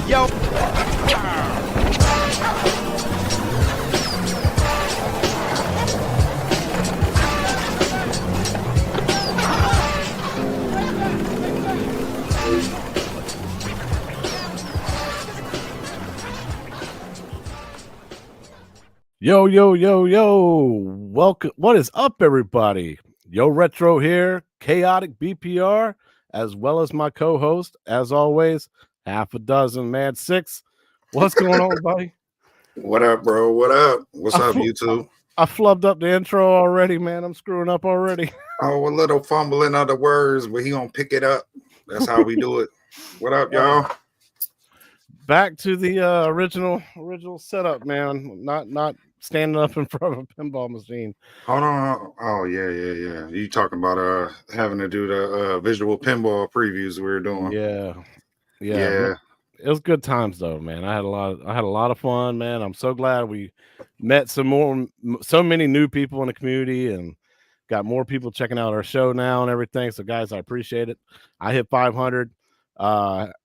Yo. Yo, yo, yo, yo. Welcome. What is up, everybody? Yo Retro here, Chaotic BPR, as well as my co-host, as always, half a dozen, man. 6. What's going on, buddy? What up, bro? What up? What's up, YouTube? I flubbed up the intro already, man. I'm screwing up already. Oh, a little fumbling of the words, but he gonna pick it up. That's how we do it. What up, y'all? Back to the original setup, man. Not standing up in front of a pinball machine. Hold on. Oh, yeah. You talking about having to do the visual pinball previews we were doing? Yeah. It was good times though, man. I had a lot of fun, man. I'm so glad we met so many new people in the community and got more people checking out our show now and everything. So guys, I appreciate it. I hit 500.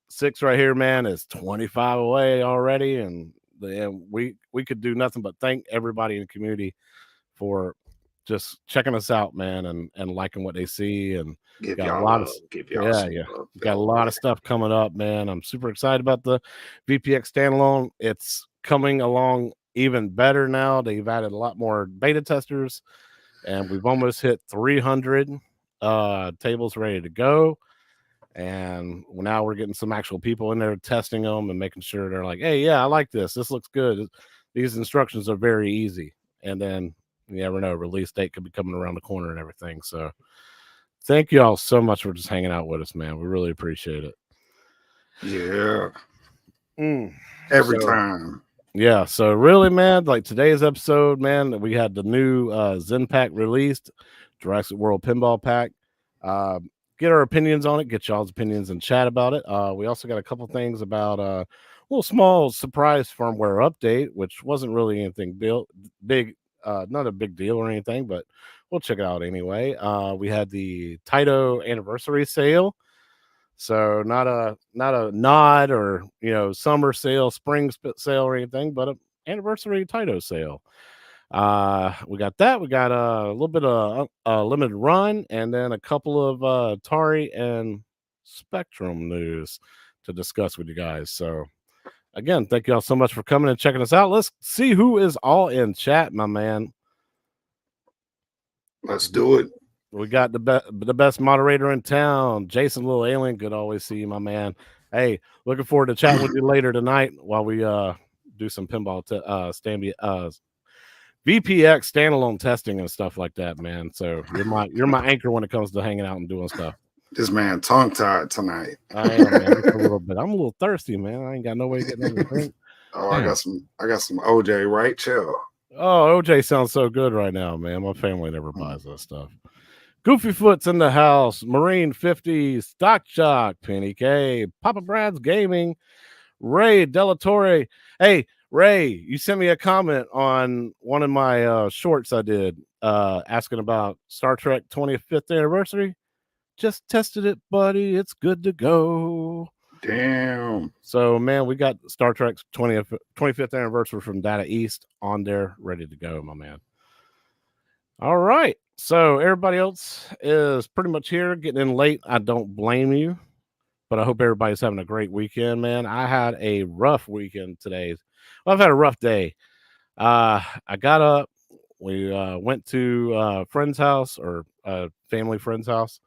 6 right here, man, is 25 away already, and we could do nothing but thank everybody in the community for just checking us out, man, and liking what they see, and got a lot of stuff coming up, man. I'm super excited about the VPX standalone. It's coming along even better now. They've added a lot more beta testers, and we've almost hit 300 tables ready to go. And now we're getting some actual people in there testing them and making sure they're like, hey, yeah, I like this. This looks good. These instructions are very easy. And then you never know, release date could be coming around the corner and everything. So thank you all so much for just hanging out with us, man. We really appreciate it. Yeah. Every time. Yeah. So really, man, like today's episode, man, we had the new Zen pack released, Jurassic World Pinball pack. Get our opinions on it, get y'all's opinions and chat about it. We also got a couple things about a little small surprise firmware update, which wasn't really anything big, not a big deal or anything, but we'll check it out anyway. We had the Taito anniversary sale. So not a nod or summer sale, spring sale or anything, but an anniversary Taito sale. We got that. We got a little bit of limited run, and then a couple of Atari and Spectrum news to discuss with you guys. So again, thank you all so much for coming and checking us out. Let's see who is all in chat, my man. Let's do it. We got the best moderator in town, Jason Little Alien. Good to always see you, my man. Hey, looking forward to chatting with you later tonight while we do some pinball VPX standalone testing and stuff like that, man. So you're my anchor when it comes to hanging out and doing stuff. This man tongue tied tonight. I am, man, a little bit. I'm a little thirsty, man. I ain't got no way to get nothing to drink. Oh, damn. I got some OJ, right? Chill. Oh, OJ sounds so good right now, man. My family never buys that stuff. Goofy Foot's in the house. Marine 50, Stock Shock, Penny K, Papa Brad's Gaming, Ray Delatore. Hey, Ray, you sent me a comment on one of my shorts I did asking about Star Trek 25th anniversary. Just tested it, buddy. It's good to go. Damn. So, man, we got Star Trek's 25th anniversary from Data East on there, ready to go, my man. All right. So everybody else is pretty much here, getting in late. I don't blame you, but I hope everybody's having a great weekend, man. I had a rough weekend today. Well, I've had a rough day. I got up. We went to a friend's house, or a family friend's house,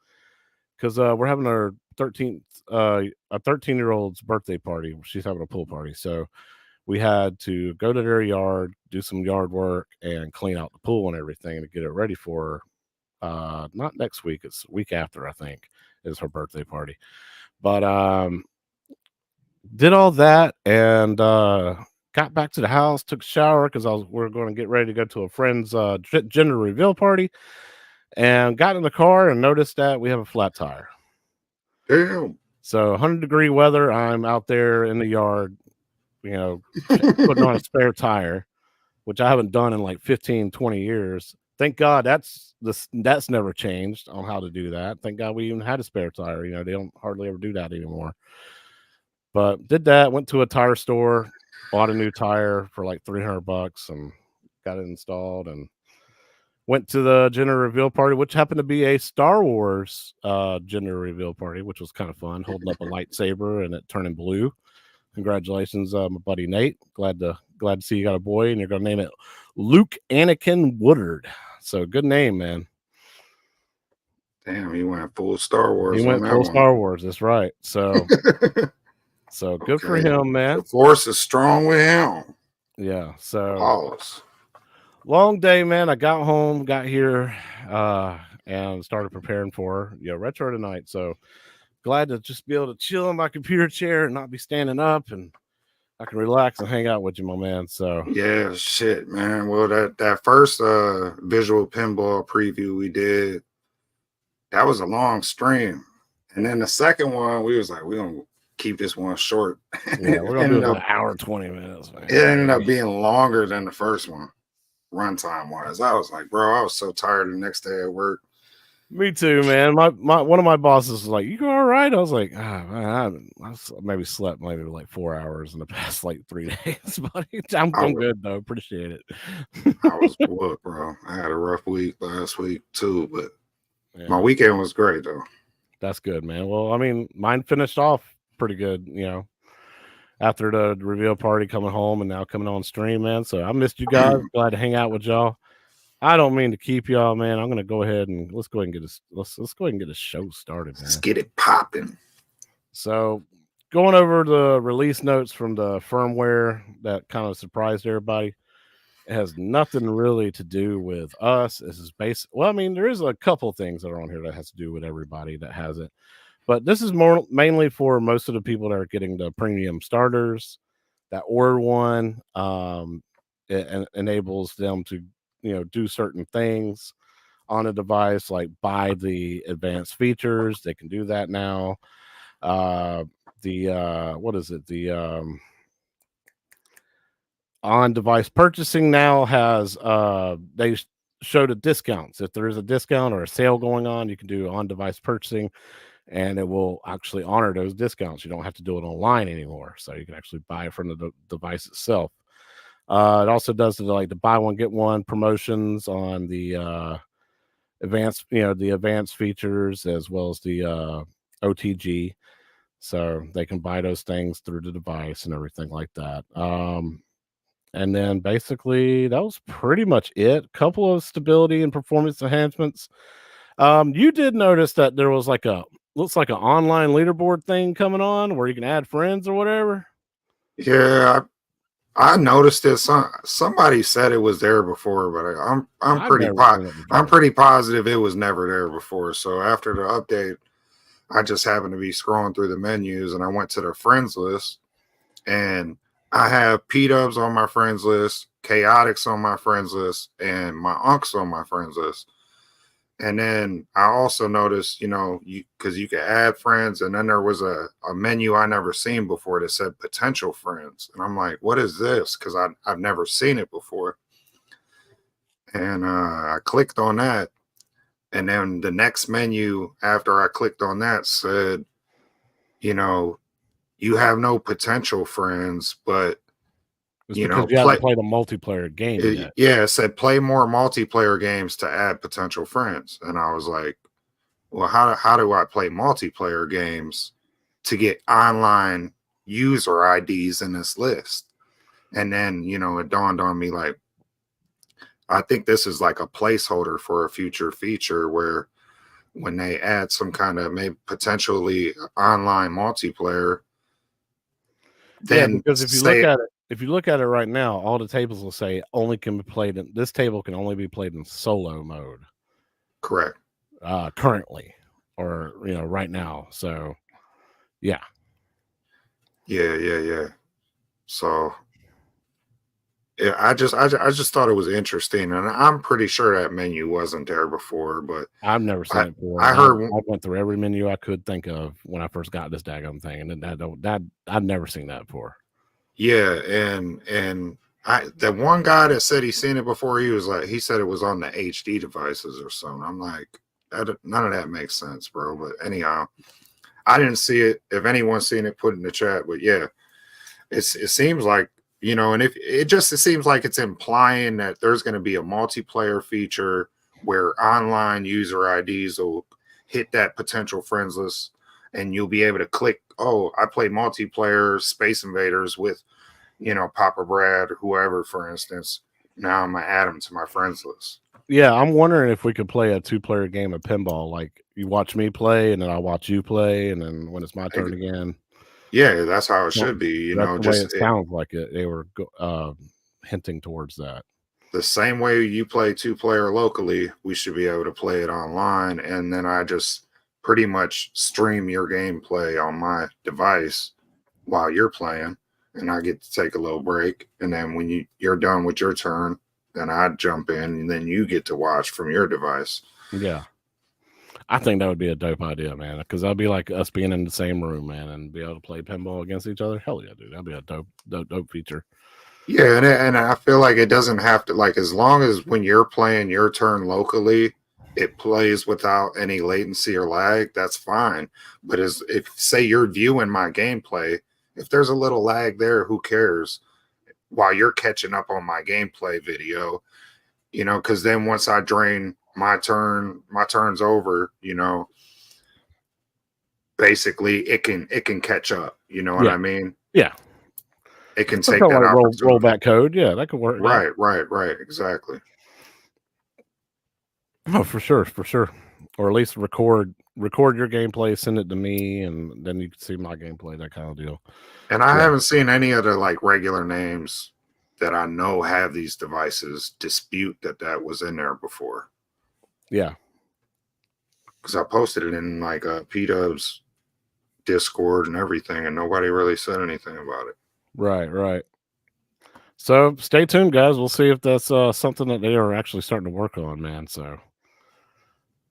because we're having our 13-year-old's birthday party. She's having a pool party, so we had to go to their yard, do some yard work, and clean out the pool and everything to get it ready for her. Not next week; it's the week after, I think, is her birthday party. But did all that and got back to the house, took a shower because we're going to get ready to go to a friend's gender reveal party, and got in the car and noticed that we have a flat tire. Damn. So 100-degree weather, I'm out there in the yard, putting on a spare tire, which I haven't done in like 15, 20 years. Thank God that's never changed on how to do that. Thank God we even had a spare tire. They don't hardly ever do that anymore. But did that, went to a tire store, bought a new tire for like $300 and got it installed, and went to the gender reveal party, which happened to be a Star Wars gender reveal party, which was kind of fun, holding up a lightsaber and it turning blue. Congratulations, my buddy Nate. Glad to see you got a boy, and you're gonna name it Luke Anakin Woodard. So good name, man. Damn, he went full Star Wars. He went full Star Wars. That's right. So, so good for him, man. The Force is strong with him. Yeah. So long day, man. I got home, got here, and started preparing for retro tonight. So glad to just be able to chill in my computer chair and not be standing up, and I can relax and hang out with you, my man. So yeah, shit, man. Well, that first visual pinball preview we did, that was a long stream, and then the second one we was like, we're gonna keep this one short. Yeah, we're gonna do an hour 20 minutes, man. It ended up being longer than the first one, runtime wise. I was like, bro, I was so tired the next day at work. Me too, man. My one of my bosses was like, "You all right?" I was like, man, I maybe slept like 4 hours in the past like 3 days, but I'm good though. Appreciate it. I was bored, bro. I had a rough week last week too, but my weekend was great though. That's good, man. Well, I mean, mine finished off pretty good, after the reveal party, coming home and now coming on stream, man. So I missed you guys. Glad to hang out with y'all. I don't mean to keep y'all, man. I'm gonna go ahead and let's go ahead and get this. Let's go ahead and get a show started, man. Let's get it popping. So, going over the release notes from the firmware that kind of surprised everybody. It has nothing really to do with us. This is basic. Well, I mean, there is a couple things that are on here that has to do with everybody that has it, but this is mainly for most of the people that are getting the premium starters that order one. It enables them to do certain things on a device, like buy the advanced features. They can do that now. What is it? The on-device purchasing now has they show the discounts. If there is a discount or a sale going on, you can do on-device purchasing, and it will actually honor those discounts. You don't have to do it online anymore, so you can actually buy it from the device itself. It also does the buy one get one promotions on the advanced, the advanced features as well as the OTG, so they can buy those things through the device and everything like that. And then basically that was pretty much it. Couple of stability and performance enhancements. You did notice that there was looks like an online leaderboard thing coming on where you can add friends or whatever. Yeah, I noticed it. Somebody said it was there before, but I'm pretty positive it was never there before. So after the update, I just happened to be scrolling through the menus and I went to their friends list, and I have P-Dubs on my friends list, Chaotix on my friends list, and my Unks on my friends list. And then I also noticed, because you can add friends, and then there was a menu I never seen before that said potential friends. And I'm like, what is this? Because I've never seen it before. And I clicked on that. And then the next menu after I clicked on that said, you have no potential friends, but you haven't played a multiplayer game yet. Yeah, it said play more multiplayer games to add potential friends. And I was like, well, how do I play multiplayer games to get online user IDs in this list? And then, it dawned on me, like, I think this is like a placeholder for a future feature where when they add some kind of maybe potentially online multiplayer, then because if you look at it right now, all the tables will say only can be played in this table can only be played in solo mode. Correct. Currently, or right now. So, yeah. So, yeah, I just thought it was interesting, and I'm pretty sure that menu wasn't there before. But I've never seen it before. I went through every menu I could think of when I first got this daggone thing, and that I've never seen that before. Yeah, and that one guy that said he's seen it before, he said it was on the HD devices or something. I'm like, none of that makes sense, bro. But anyhow, I didn't see it. If anyone's seen it, put it in the chat. But yeah, it seems like, and if it seems like it's implying that there's going to be a multiplayer feature where online user IDs will hit that potential friends list, and you'll be able to click, oh, I play multiplayer Space Invaders with, Papa Brad or whoever, for instance. Now I'm gonna add them to my friends list. Yeah, I'm wondering if we could play a 2-player game of pinball. Like you watch me play, and then I watch you play, and then when it's my turn again. Yeah, that's how it should be. That's the way it sounds like it. They were hinting towards that. The same way you play 2-player locally, we should be able to play it online, and then I just pretty much stream your gameplay on my device while you're playing, and I get to take a little break, and then when you're done with your turn, then I jump in, and then you get to watch from your device. Yeah. I think that would be a dope idea, man, because that'd be like us being in the same room, man, and be able to play pinball against each other. Hell yeah, dude. That'd be a dope feature. Yeah, and I feel like it doesn't have to, like, as long as when you're playing your turn locally, it plays without any latency or lag, that's fine. But if say you're viewing my gameplay, if there's a little lag there, who cares? While you're catching up on my gameplay video, because then once I drain my turn's over, basically it can catch up. You know what I mean? Yeah. It can take that rollback code. Yeah, that could work. Right. Exactly. Oh, for sure. Or at least record your gameplay, send it to me, and then you can see my gameplay, that kind of deal. And I haven't seen any other like regular names that I know have these devices dispute that was in there before. Yeah. Because I posted it in like P-Dub's Discord and everything, and nobody really said anything about it. Right. So stay tuned, guys. We'll see if that's something that they are actually starting to work on, man. So,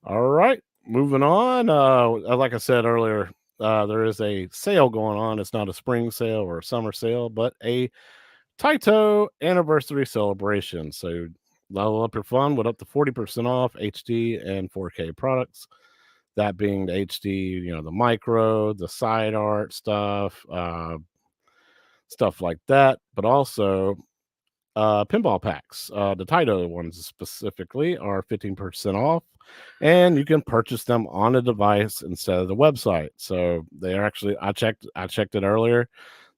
all right, moving on. Like I said earlier, there is a sale going on. It's not a spring sale or a summer sale, but a Taito anniversary celebration. So level up your fun with up to 40% off HD and 4K products. That being the HD, the micro, the side art stuff like that, but also pinball packs. The Taito ones specifically are 15% off, and you can purchase them on a device instead of the website. So they are actually, I checked it earlier.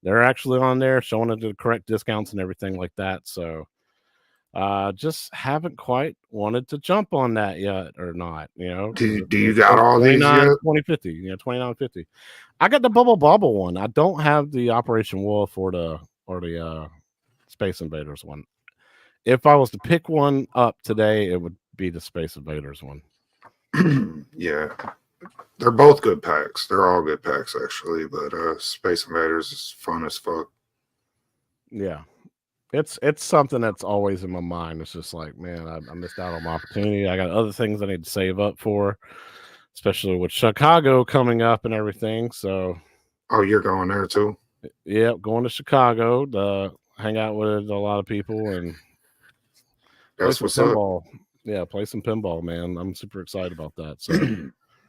They're actually on there showing the correct discounts and everything like that. So just haven't quite wanted to jump on that yet or not, Do you got all these yet? 2050, $29.50. I got the Bubble one. I don't have the Operation Wolf or the Space Invaders one. If I was to pick one up today, it would be the Space Invaders one. Yeah. They're both good packs. They're all good packs, actually. But Space Invaders is fun as fuck. Yeah. It's something that's always in my mind. It's just like, man, I missed out on my opportunity. I got other things I need to save up for, especially with Chicago coming up and everything. So, oh, you're going there too? Yep, going to Chicago to hang out with a lot of people and that's play some pinball. Yeah, play some pinball, man. I'm super excited about that. So,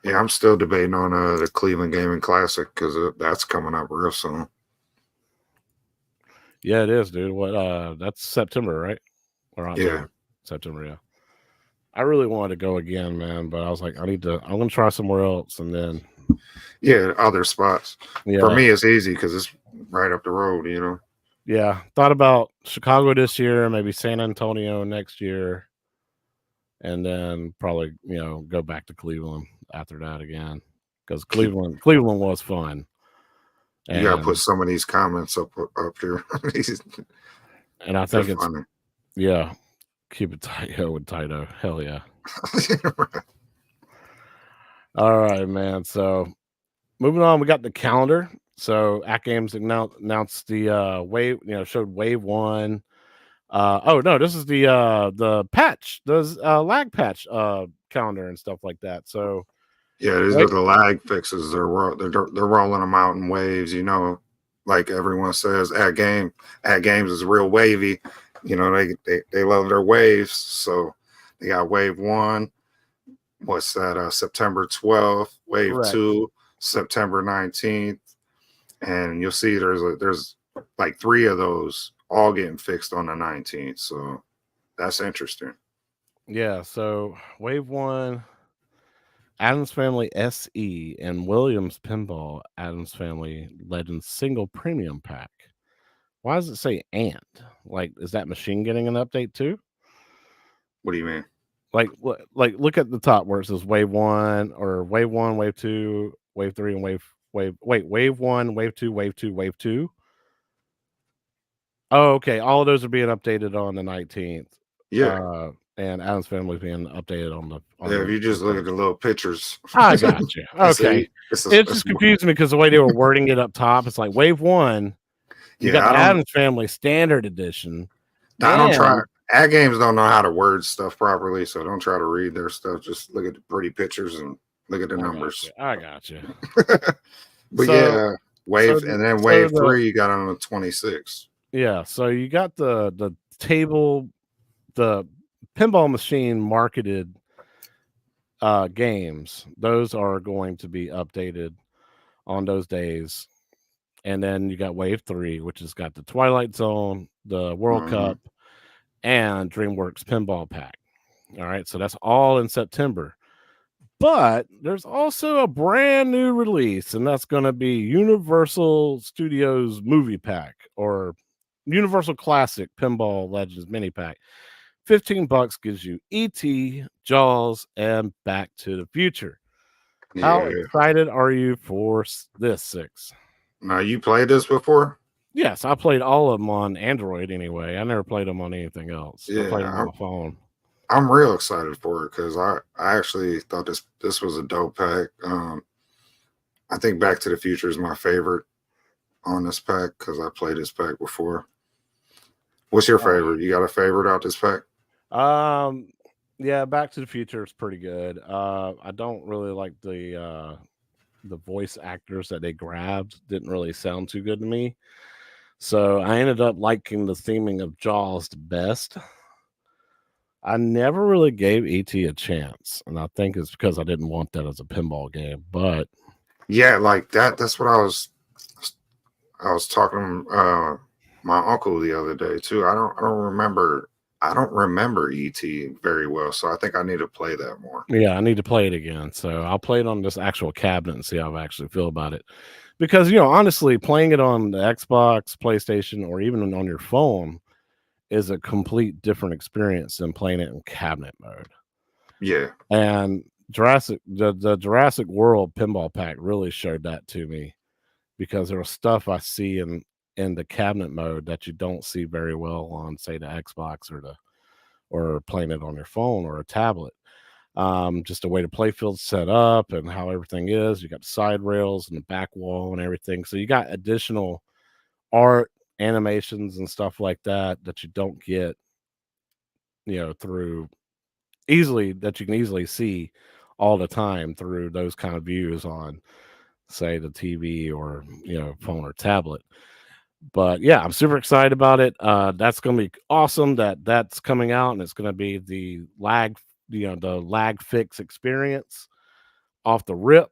yeah, I'm still debating on the Cleveland Gaming Classic because that's coming up real soon. Yeah, it is, dude. What? That's September, right? Or October? Yeah, September. Yeah. I really wanted to go again, man, but I was like, I'm gonna try somewhere else, and then other spots. Yeah. For me, it's easy because it's right up the road, Yeah, thought about Chicago this year, maybe San Antonio next year, and then probably go back to Cleveland after that again because Cleveland was fun. You gotta put some of these comments up here. And I think it's funny. Yeah, keep it Taito with Taito. Hell yeah. All right, man. So moving on, we got the calendar. So atgames announced the wave, showed wave 1. Oh no, this is the patch, those lag patch calendar and stuff like that. So yeah, these are the lag fixes. They're rolling them out in waves, like everyone says. Atgames is real wavy. They love their waves. So they got wave 1. What's that? September 12th. Wave 2, September 19th, and you'll see there's like 3 of those all getting fixed on the 19th. So that's interesting. Yeah, so Wave 1, Adams Family SE, and Williams Pinball Adams Family Legends Single Premium Pack. Why does it say "and"? Like, is that machine getting an update too? What do you mean? Like, look at the top where it says Wave 1 or Wave 1, Wave 2, Wave 3, and Wave 1, Wave 2, Wave 2, Wave 2. Oh, okay. All of those are being updated on the 19th. Yeah. And Adam's Family being updated on the. Yeah, if you just look at the little pictures. I got you. Okay. It's just confusing me because the way they were wording it up top, it's like Wave 1. You got the Adams Family Standard Edition. I don't try. Atgames don't know how to word stuff properly, so don't try to read their stuff. Just look at the pretty pictures and look at the numbers. I got you. But yeah, Wave and then Wave 3 you got on the 26th. Yeah, so you got the table, the pinball machine marketed games. Those are going to be updated on those days. And then you got Wave 3, which has got the Twilight Zone, the World Cup, and DreamWorks Pinball Pack. All right, so that's all in September. But there's also a brand new release, and that's going to be Universal Studios Movie Pack or Universal Classic Pinball Legends Mini Pack. $15 gives you E.T., Jaws, and Back to the Future. How excited are you for this, Six? Now, you played this before? Yes, I played all of them on Android anyway. I never played them on anything else. Yeah, I played them on my phone. I'm real excited for it because I actually thought this was a dope pack. I think Back to the Future is my favorite on this pack because I played this pack before. What's your favorite? You got a favorite out this pack? Yeah, Back to the Future is pretty good. I don't really like the voice actors that they grabbed. Didn't really sound too good to me. So I ended up liking the theming of Jaws the best. I never really gave E.T. a chance, and I think it's because I didn't want that as a pinball game. But yeah, like that's what I was talking to my uncle the other day too. I don't remember E.T. very well, so I think I need to play that more. Yeah, I need to play it again. So I'll play it on this actual cabinet and see how I actually feel about it. Because, honestly, playing it on the Xbox, PlayStation, or even on your phone is a complete different experience than playing it in cabinet mode. Yeah. And the Jurassic World Pinball Pack really showed that to me because there was stuff I see in the cabinet mode that you don't see very well on, say, the Xbox or playing it on your phone or a tablet. Just the way the playfield's set up and how everything is. You got the side rails and the back wall and everything. So you got additional art, animations, and stuff like that you don't get, through easily, that you can easily see all the time through those kind of views on, say, the TV or, phone or tablet. But yeah, I'm super excited about it. That's going to be awesome that's coming out, and it's going to be the lag fix experience off the rip.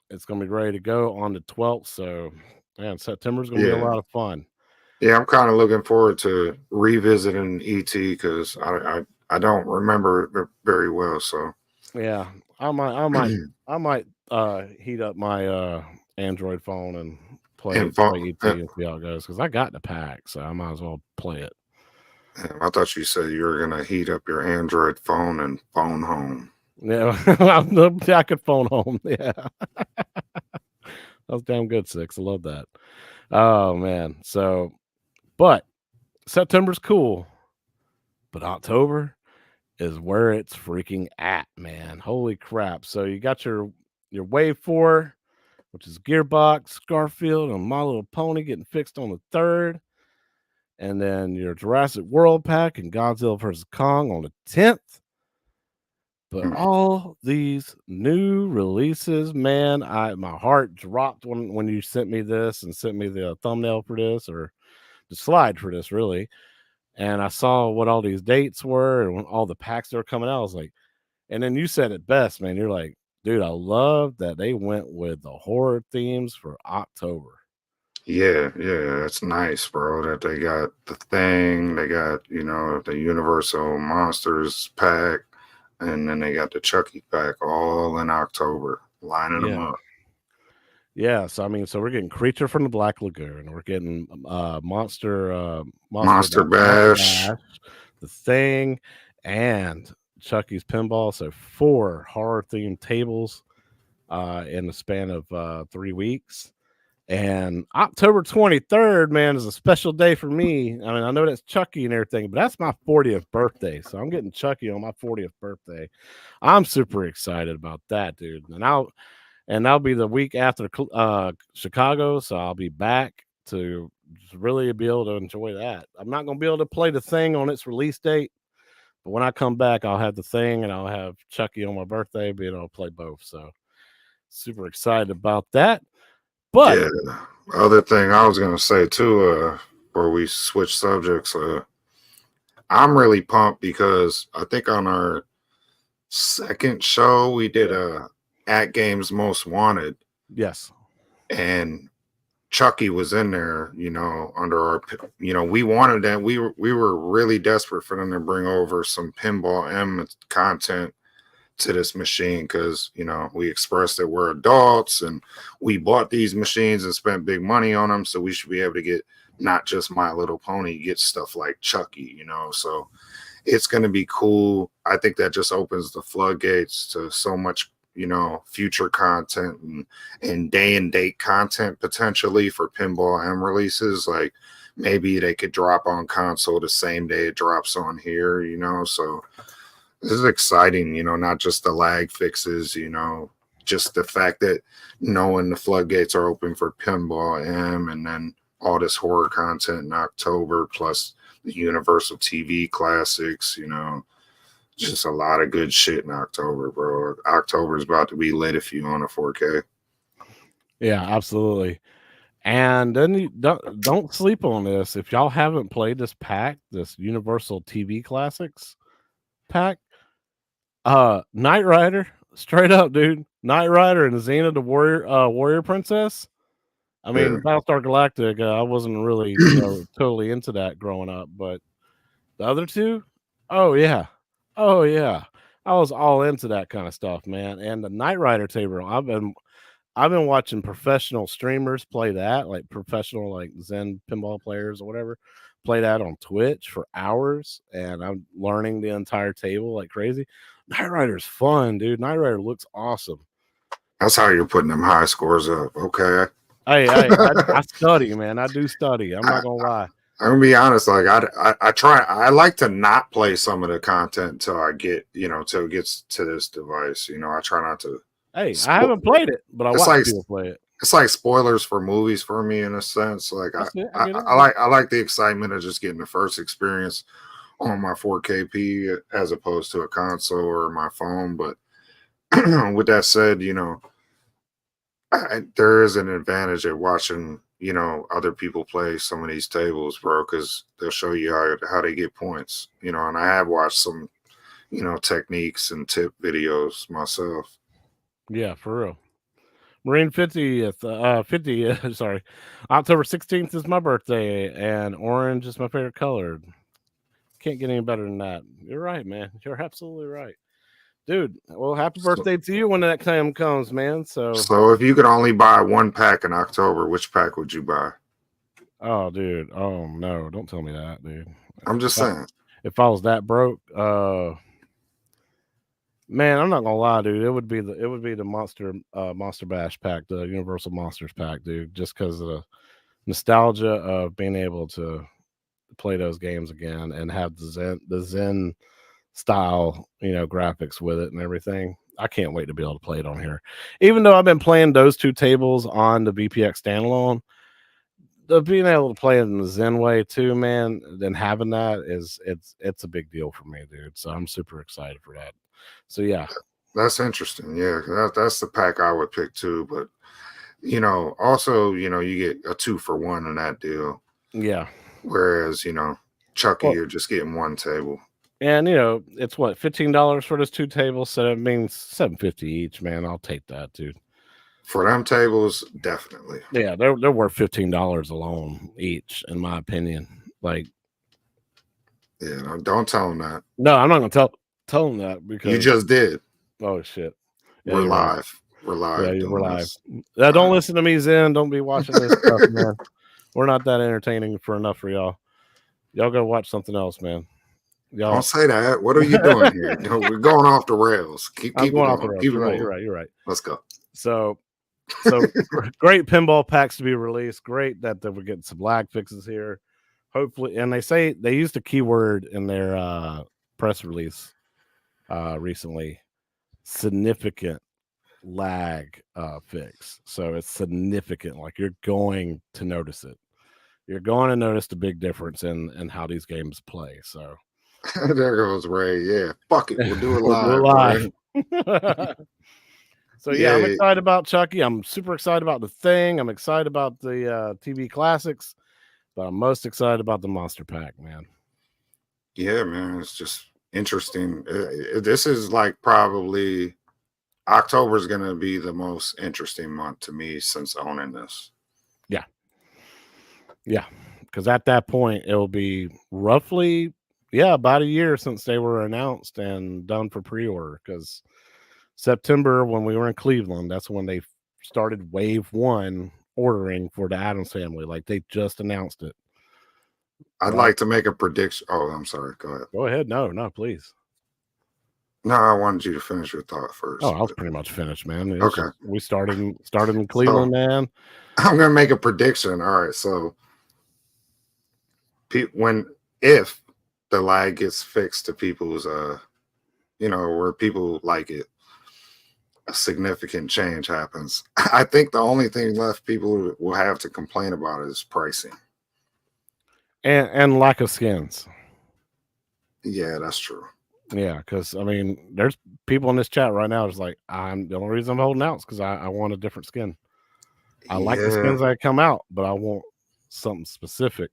It's going to be ready to go on the 12th. So, man, September's going to be a lot of fun. Yeah, I'm kind of looking forward to revisiting ET because I don't remember it very well. So yeah, I might heat up my Android phone and play ET and see how it goes because I got the pack, so I might as well play it. I thought you said you were gonna heat up your Android phone and phone home. Yeah, I could phone home. Yeah, that was damn good, Six. I love that. Oh man, but September's cool, but October is where it's freaking at, man. Holy crap! So you got your Wave 4, which is Gearbox, Garfield, and My Little Pony getting fixed on the 3rd. And then your Jurassic World Pack and Godzilla vs. Kong on the 10th. But all these new releases, man, my heart dropped when you sent me this and sent me the thumbnail for this or the slide for this, really. And I saw what all these dates were and all the packs that were coming out. I was like, and then you said it best, man. You're like, Dude, I love that they went with the horror themes for October. Yeah, it's nice, bro. That they got the thing, they got, the Universal Monsters pack, and then they got the Chucky pack all in October, lining them Yeah. up. Yeah, so I mean, so we're getting Creature from the Black Lagoon, we're getting Monster Monster Bash. Bash, The Thing, and Chucky's Pinball. So 4 horror themed tables in the span of 3 weeks. And October 23rd, man, is a special day for me. I mean, I know that's Chucky and everything, but that's my 40th birthday. So I'm getting Chucky on my 40th birthday. I'm super excited about that, dude. And that'll be the week after Chicago, so I'll be back to really be able to enjoy that. I'm not going to be able to play The Thing on its release date, but when I come back, I'll have The Thing and I'll have Chucky on my birthday, being able to play both. So super excited about that. But Yeah, other thing I was gonna say too, before we switch subjects, I'm really pumped because I think on our second show we did a atgames Most Wanted. yes, And Chucky was in there, under our, we wanted that. We were really desperate for them to bring over some Pinball M content to this machine because, we expressed that we're adults and we bought these machines and spent big money on them. So we should be able to get not just My Little Pony, get stuff like Chucky, So it's going to be cool. I think that just opens the floodgates to so much, future content and day and date content potentially for Pinball M releases. Like maybe they could drop on console the same day it drops on here, So this is exciting, not just the lag fixes, just the fact that knowing the floodgates are open for Pinball M and then all this horror content in October plus the Universal TV classics, just a lot of good shit in October, bro. October is about to be lit if you own a 4K. yeah, absolutely. And then you don't sleep on this. If y'all haven't played this pack, this Universal TV Classics pack, Knight Rider, straight up, dude. Knight Rider and Xena the Warrior Princess. I mean, Yeah. Battlestar Galactica, I wasn't really, totally into that growing up, but the other two, oh yeah. Oh yeah. I was all into that kind of stuff, man. And the Knight Rider table, I've been watching professional streamers play that, like professional like Zen pinball players or whatever, play that on Twitch for hours, and I'm learning the entire table like crazy. Knight Rider's fun, dude. Knight Rider looks awesome. That's how you're putting them high scores up. Okay. I study, man. I do study. I'm not gonna lie. I'm gonna be honest. Like I try. I like to not play some of the content until I get, till it gets to this device. I try not to. Hey, I haven't played it, but I watch people play it. It's like spoilers for movies for me in a sense. Like I like the excitement of just getting the first experience on my 4KP as opposed to a console or my phone. But with that said, there is an advantage at watching, other people play some of these tables, bro, because they'll show you how they get points, and I have watched some, techniques and tip videos myself. Yeah, for real. Marine 50th, sorry. October 16th is my birthday, and orange is my favorite color. Can't get any better than that. You're right, man. You're absolutely right. Dude, well, happy birthday to you when that time comes, man. So if you could only buy one pack in October, which pack would you buy? Oh, dude. Oh no, don't tell me that, dude. I'm just saying. If I was that broke, man, I'm not gonna lie, dude. It would be the Monster Bash pack, the Universal Monsters pack, dude. Just because of the nostalgia of being able to play those games again and have the Zen style, graphics with it and everything. I can't wait to be able to play it on here. Even though I've been playing those two tables on the VPX standalone, being able to play it in the Zen way too, man, then having that it's a big deal for me, dude. So I'm super excited for that. So yeah, that's interesting. Yeah, that's the pack I would pick too. But also, you get a 2-for-1 in that deal. Yeah. Whereas, Chucky, you're just getting one table. And it's what, $15 for those 2 tables, so it means $7.50 each, man. I'll take that, dude. For them tables, definitely. Yeah, they're worth $15 alone each, in my opinion. Like, yeah, no, don't tell them that. No, I'm not gonna tell them that because you just did. Oh shit! Yeah, we're live. Right. We're live. Yeah, we're live. Don't listen to me, Zen. Don't be watching this stuff, man. We're not that entertaining for enough for y'all. Y'all go watch something else, man. Y'all don't say that. What are you doing here? We're going off the rails. Keep going. Off the rails. Keep You're right. Let's go. So great pinball packs to be released. Great that we're getting some lag fixes here. Hopefully, and they used a keyword in their press release recently. Significant lag fix. So it's significant. Like, you're going to notice it. You're going to notice the big difference in how these games play. So there goes Ray. Yeah, fuck it. We'll do it live. So yeah, I'm excited about Chucky. I'm super excited about the thing. I'm excited about the TV classics, but I'm most excited about the Monster Pack, man. Yeah, man. It's just interesting. This is like probably October is going to be the most interesting month to me since owning this. Yeah, because at that point it'll be roughly about a year since they were announced and done for pre-order. Because September, when we were in Cleveland, that's when they started wave 1 ordering for the Addams family. Like, they just announced it. I'd like to make a prediction. Oh, I'm sorry. Go ahead. Go ahead. No, please. No, I wanted you to finish your thought first. Oh, I was pretty much finished, man. Okay. We started in Cleveland, man. I'm gonna make a prediction. All right, so if the lag gets fixed to people's where people like it, a significant change happens. I think the only thing left people will have to complain about is pricing and lack of skins. Yeah, that's true. Yeah, because I mean, there's people in this chat right now is like, the only reason I'm holding out is because I want a different skin. I like the skins that come out, but I want something specific.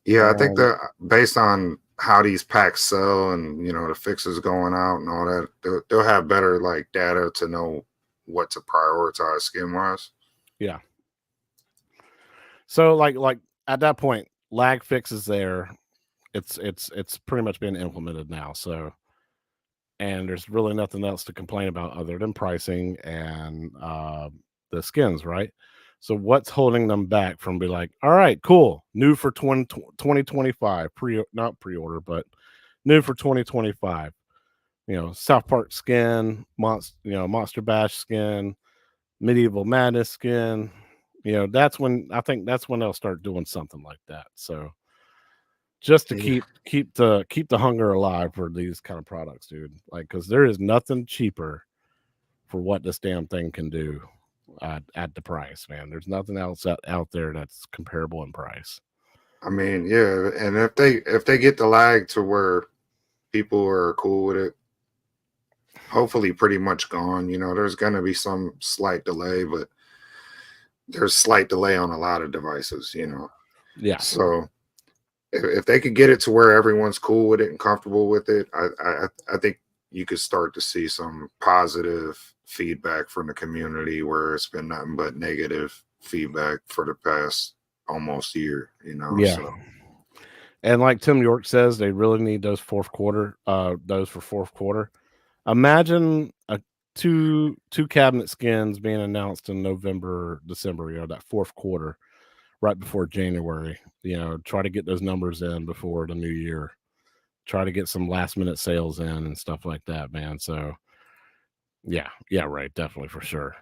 Yeah, I think that based on how these packs sell and the fixes going out and all that, they'll have better like data to know what to prioritize skin wise. Yeah. So like at that point, lag fix is there. It's pretty much been implemented now. So, and there's really nothing else to complain about other than pricing and the skins, right? So what's holding them back from be like, all right, cool, new for 2025, not pre-order, but new for 2025. South Park skin, Monster Bash skin, Medieval Madness skin. That's when they'll start doing something like that. So just to keep the hunger alive for these kind of products, dude. Like, because there is nothing cheaper for what this damn thing can do at the price, man. There's nothing else out there that's comparable in price. I mean, yeah, and if they get the lag to where people are cool with it, hopefully pretty much gone. There's going to be some slight delay, but there's slight delay on a lot of devices. Yeah. So if they could get it to where everyone's cool with it and comfortable with it, I think you could start to see some positive feedback from the community where it's been nothing but negative feedback for the past almost year, Yeah. So. And like Tim York says, they really need those for fourth quarter. Imagine two cabinet skins being announced in November, December, that fourth quarter, right before January. Try to get those numbers in before the new year. Try to get some last minute sales in and stuff like that, man. So yeah, right, definitely, for sure.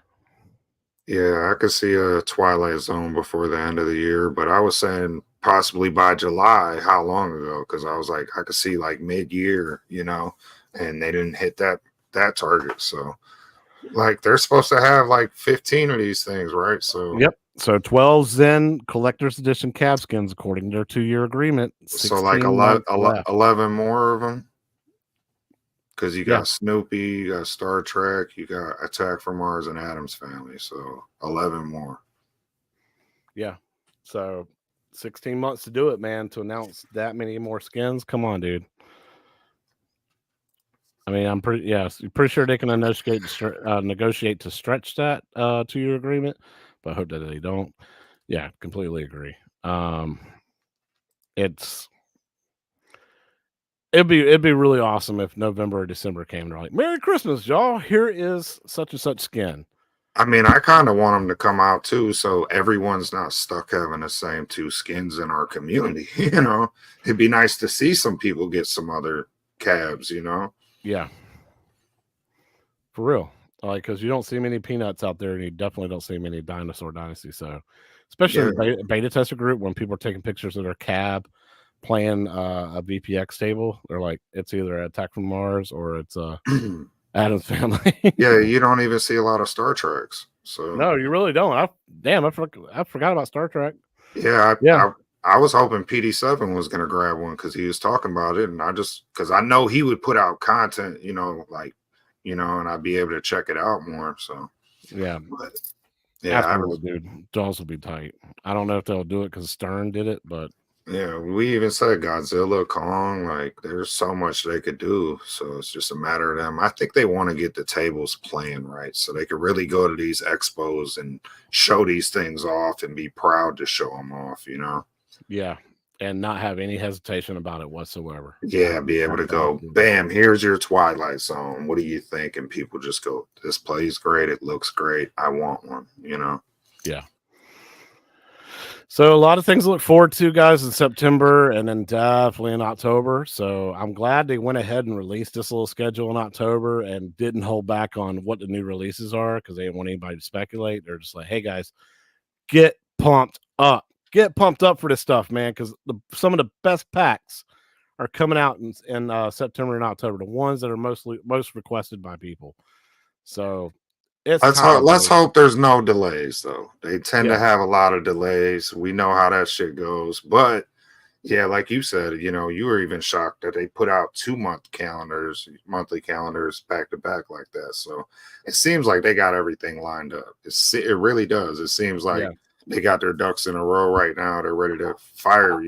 Yeah, I could see a Twilight Zone before the end of the year, but I was saying possibly by July. How long ago? Because I was like, I could see like mid-year, and they didn't hit that target. So like they're supposed to have like 15 of these things, right? So yep. So 12 Zen Collector's Edition cab skins according to their 2-year agreement. So like 11 more of them. Because you got Snoopy, you got Star Trek, you got Attack from Mars and Addams Family. So 11 more. Yeah. So 16 months to do it, man, to announce that many more skins. Come on, dude. mean, I'm pretty sure they can negotiate to stretch that 2-year agreement, but I hope that they don't. Yeah, completely agree. It'd be really awesome if November or December came and they're like, "Merry Christmas, y'all! Here is such and such skin." I mean, I kind of want them to come out too, so everyone's not stuck having the same 2 skins in our community. It'd be nice to see some people get some other cabs. Yeah, for real. Like, because you don't see many Peanuts out there, and you definitely don't see many Dinosaur Dynasty. So, especially in the beta tester group, when people are taking pictures of their cab playing a VPX table, they're like, it's either Attack from Mars or it's Addams Family. Yeah, you don't even see a lot of Star Treks. So no, you really don't. I forgot about Star Trek. Yeah, I was hoping PD7 was gonna grab one because he was talking about it, and because I know he would put out content, and I'd be able to check it out more. So yeah, but, dude, Jaws will be tight. I don't know if they'll do it because Stern did it, but yeah, we even said Godzilla, Kong, like there's so much they could do. So it's just a matter of them. I think they want to get the tables playing right so they could really go to these expos and show these things off and be proud to show them off, Yeah, and not have any hesitation about it whatsoever. Yeah, be able to go, bam, here's your Twilight Zone. What do you think? And people just go, this plays great. It looks great. I want one, Yeah. So a lot of things to look forward to, guys, in September and then definitely in October. So I'm glad they went ahead and released this little schedule in October and didn't hold back on what the new releases are because they didn't want anybody to speculate. They're just like, hey, guys, get pumped up. Get pumped up for this stuff, man, because some of the best packs are coming out in September and October, the ones that are most requested by people. So let's hope there's no delays, though. They tend to have a lot of delays. We know how that shit goes. But yeah, like you said, you were even shocked that they put out 2-month monthly calendars back to back like that. So it seems like they got everything lined up. It really does. It seems like they got their ducks in a row right now. They're ready to fire.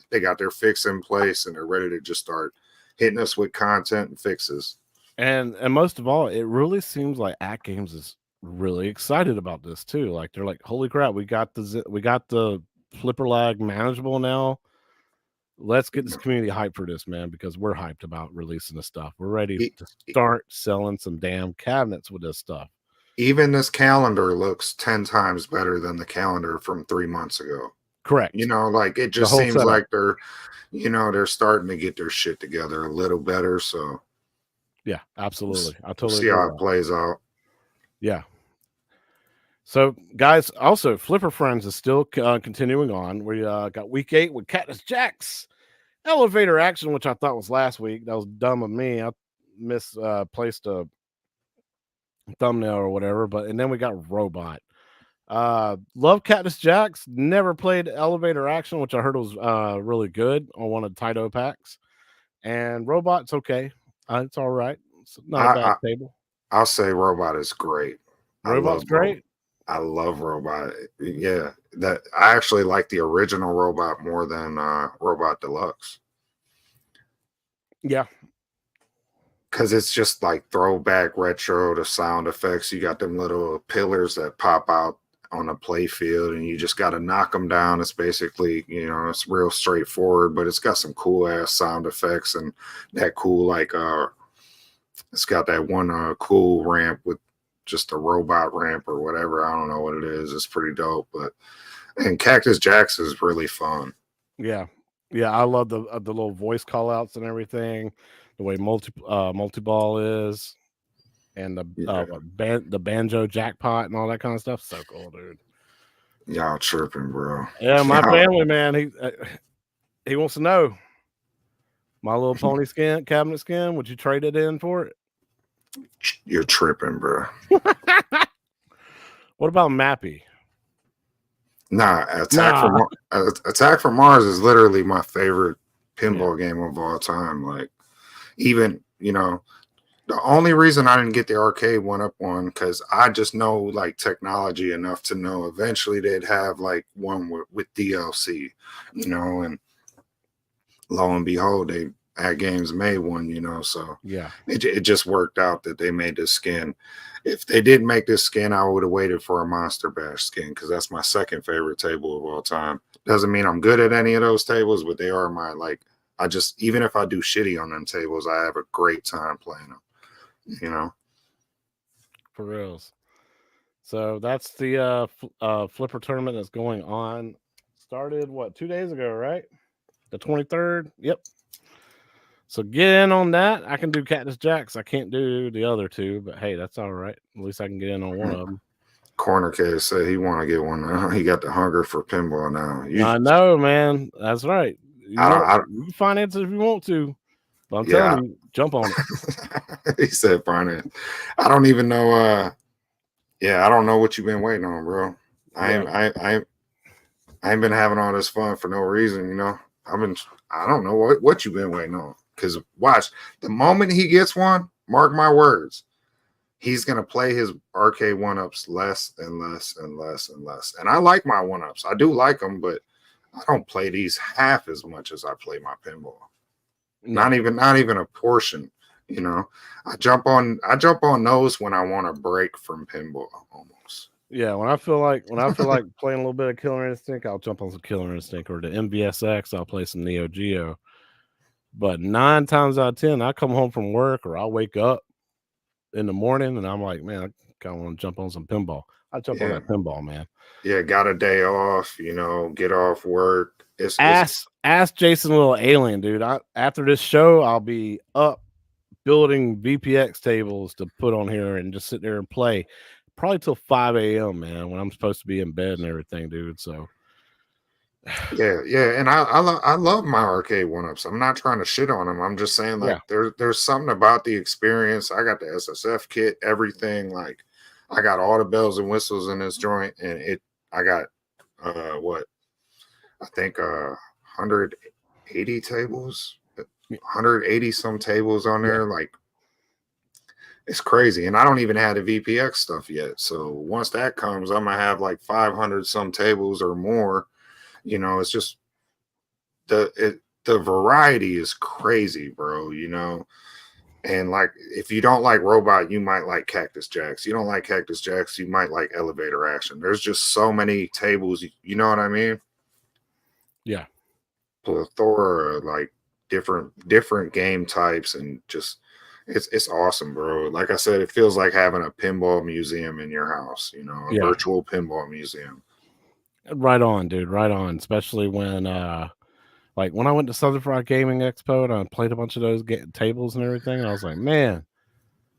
They got their fix in place and they're ready to just start hitting us with content and fixes. And most of all, it really seems like atgames is really excited about this too. Like they're like, holy crap, we got the flipper lag manageable now. Let's get this community hyped for this, man, because we're hyped about releasing this stuff. We're ready to start selling some damn cabinets with this stuff. Even this calendar looks 10 times better than the calendar from 3 months ago. Correct. Like it just seems like they're starting to get their shit together a little better. So yeah, absolutely. I totally see how it plays out. Yeah. So, guys, also Flipper Friends is still continuing on. We got week 8 with Cactus Jack's elevator action, which I thought was last week. That was dumb of me. I misplaced a thumbnail or whatever. And then we got Robot. Love Cactus Jack's. Never played elevator action, which I heard was really good on one of the Taito packs. And Robot's okay. It's all right. It's not a bad table. I'll say Robot is great. Robot's great. I love Robot. Yeah, that I actually like the original Robot more than Robot Deluxe. Yeah, because it's just like throwback retro to sound effects. You got them little pillars that pop out on a play field, and you just got to knock them down. It's basically, it's real straightforward, but it's got some cool ass sound effects and that cool it's got that one cool ramp with just a robot ramp or whatever. I don't know what it is. It's pretty dope. And Cactus Jack's is really fun. Yeah. I love the little voice call outs and everything, the way multi-ball is, and the banjo jackpot and all that kind of stuff. So cool, dude. Y'all tripping, bro. Yeah, my family, man, he wants to know my little pony cabinet skin. Would you trade it in for it? You're tripping, bro. What about Mappy? Nah, Attack from Mars is literally my favorite pinball game of all time. Like, even, the only reason I didn't get the arcade one because I just know like technology enough to know eventually they'd have like one with DLC, and lo and behold, atgames made one, you know, so yeah, it just worked out that they made this skin. If they didn't make this skin, I would have waited for a Monster Bash skin because that's my second favorite table of all time. Doesn't mean I'm good at any of those tables, but they are my like. I just, even if I do shitty on them tables, I have a great time playing them. You know. for reals. So that's the flipper tournament that's going on. Started what, 2 days ago, right? The 23rd. Yep. So get in on that. I can do Cactus Jacks. I can't do the other two, but hey, that's all right. At least I can get in on one of them. Corner case said he want to get one now. He got the hunger for pinball now. I know, man. That's right. You can finance it if you want to, but I'm telling you, jump on it. He said finance. I don't even know. Yeah, I don't know what you've been waiting on, bro. I ain't been having all this fun for no reason, you know. I don't know what you've been waiting on. Because watch, the moment he gets one, mark my words, he's gonna play his arcade one-ups less and less and less and less. And I like my one-ups. I do like them, but I don't play these half as much as I play my pinball. No. Not even a portion. You know, I jump on those when I want to break from pinball almost. Yeah, when I feel like playing a little bit of Killer Instinct, I'll jump on some Killer Instinct, or the MVSX, I'll play some Neo Geo. But 9 times out of 10, I come home from work or I'll wake up in the morning and I'm like, man, I kind of want to jump on some pinball. I jump on that pinball, man. Yeah, got a day off, you know, get off work. Ask Jason Little Alien, dude. After this show, I'll be up building VPX tables to put on here and just sit there and play probably till 5 a.m., man, when I'm supposed to be in bed and everything, dude. So yeah, and I love my arcade one-ups. I'm not trying to shit on them. I'm just saying, like, there's something about the experience. I got the SSF kit, everything. Like, I got all the bells and whistles in this joint, and I got what I think 180 tables, 180 some tables on there. Like, it's crazy, and I don't even have the VPX stuff yet. So once that comes, I'm gonna have like 500 some tables or more. You know, it's just the variety is crazy, bro. You know, and like if you don't like robot, you might like Cactus Jacks. You don't like Cactus Jacks, you might like elevator action. There's just so many tables. You know what I mean? Yeah, plethora, like different game types, and just it's awesome, bro. Like I said, it feels like having a pinball museum in your house. You know, a virtual pinball museum. Right on, dude. Right on. Especially when, like when I went to Southern Fried Gaming Expo and I played a bunch of those tables and everything, and I was like, man,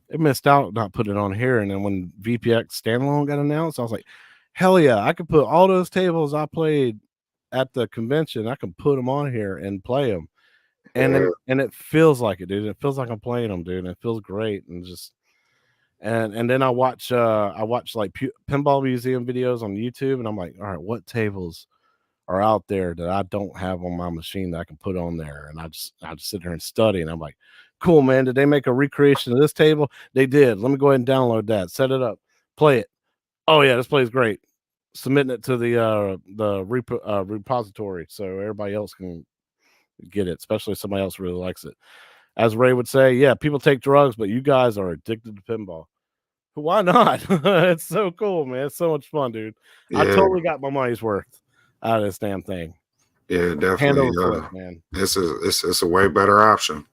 it missed out not putting it on here. And then when VPX standalone got announced, I was like, hell yeah, I could put all those tables I played at the convention, I can put them on here and play them. And and it feels like it, dude. It feels like I'm playing them, dude. And it feels great. And just and then I watch like pinball museum videos on YouTube, and I'm like, all right, what tables are out there that I don't have on my machine that I can put on there? And I just sit there and study, and I'm like, cool, man. Did they make a recreation of this table? They did. Let me go ahead and download that, set it up, play it. Oh yeah, this plays great. Submitting it to the repository so everybody else can get it, especially if somebody else really likes it. As Ray would say, yeah, people take drugs, but you guys are addicted to pinball. Why not? It's so cool, man. It's so much fun, dude. I totally got my money's worth out of this damn thing. Yeah, definitely. Hand over foot, man. It's a way better option.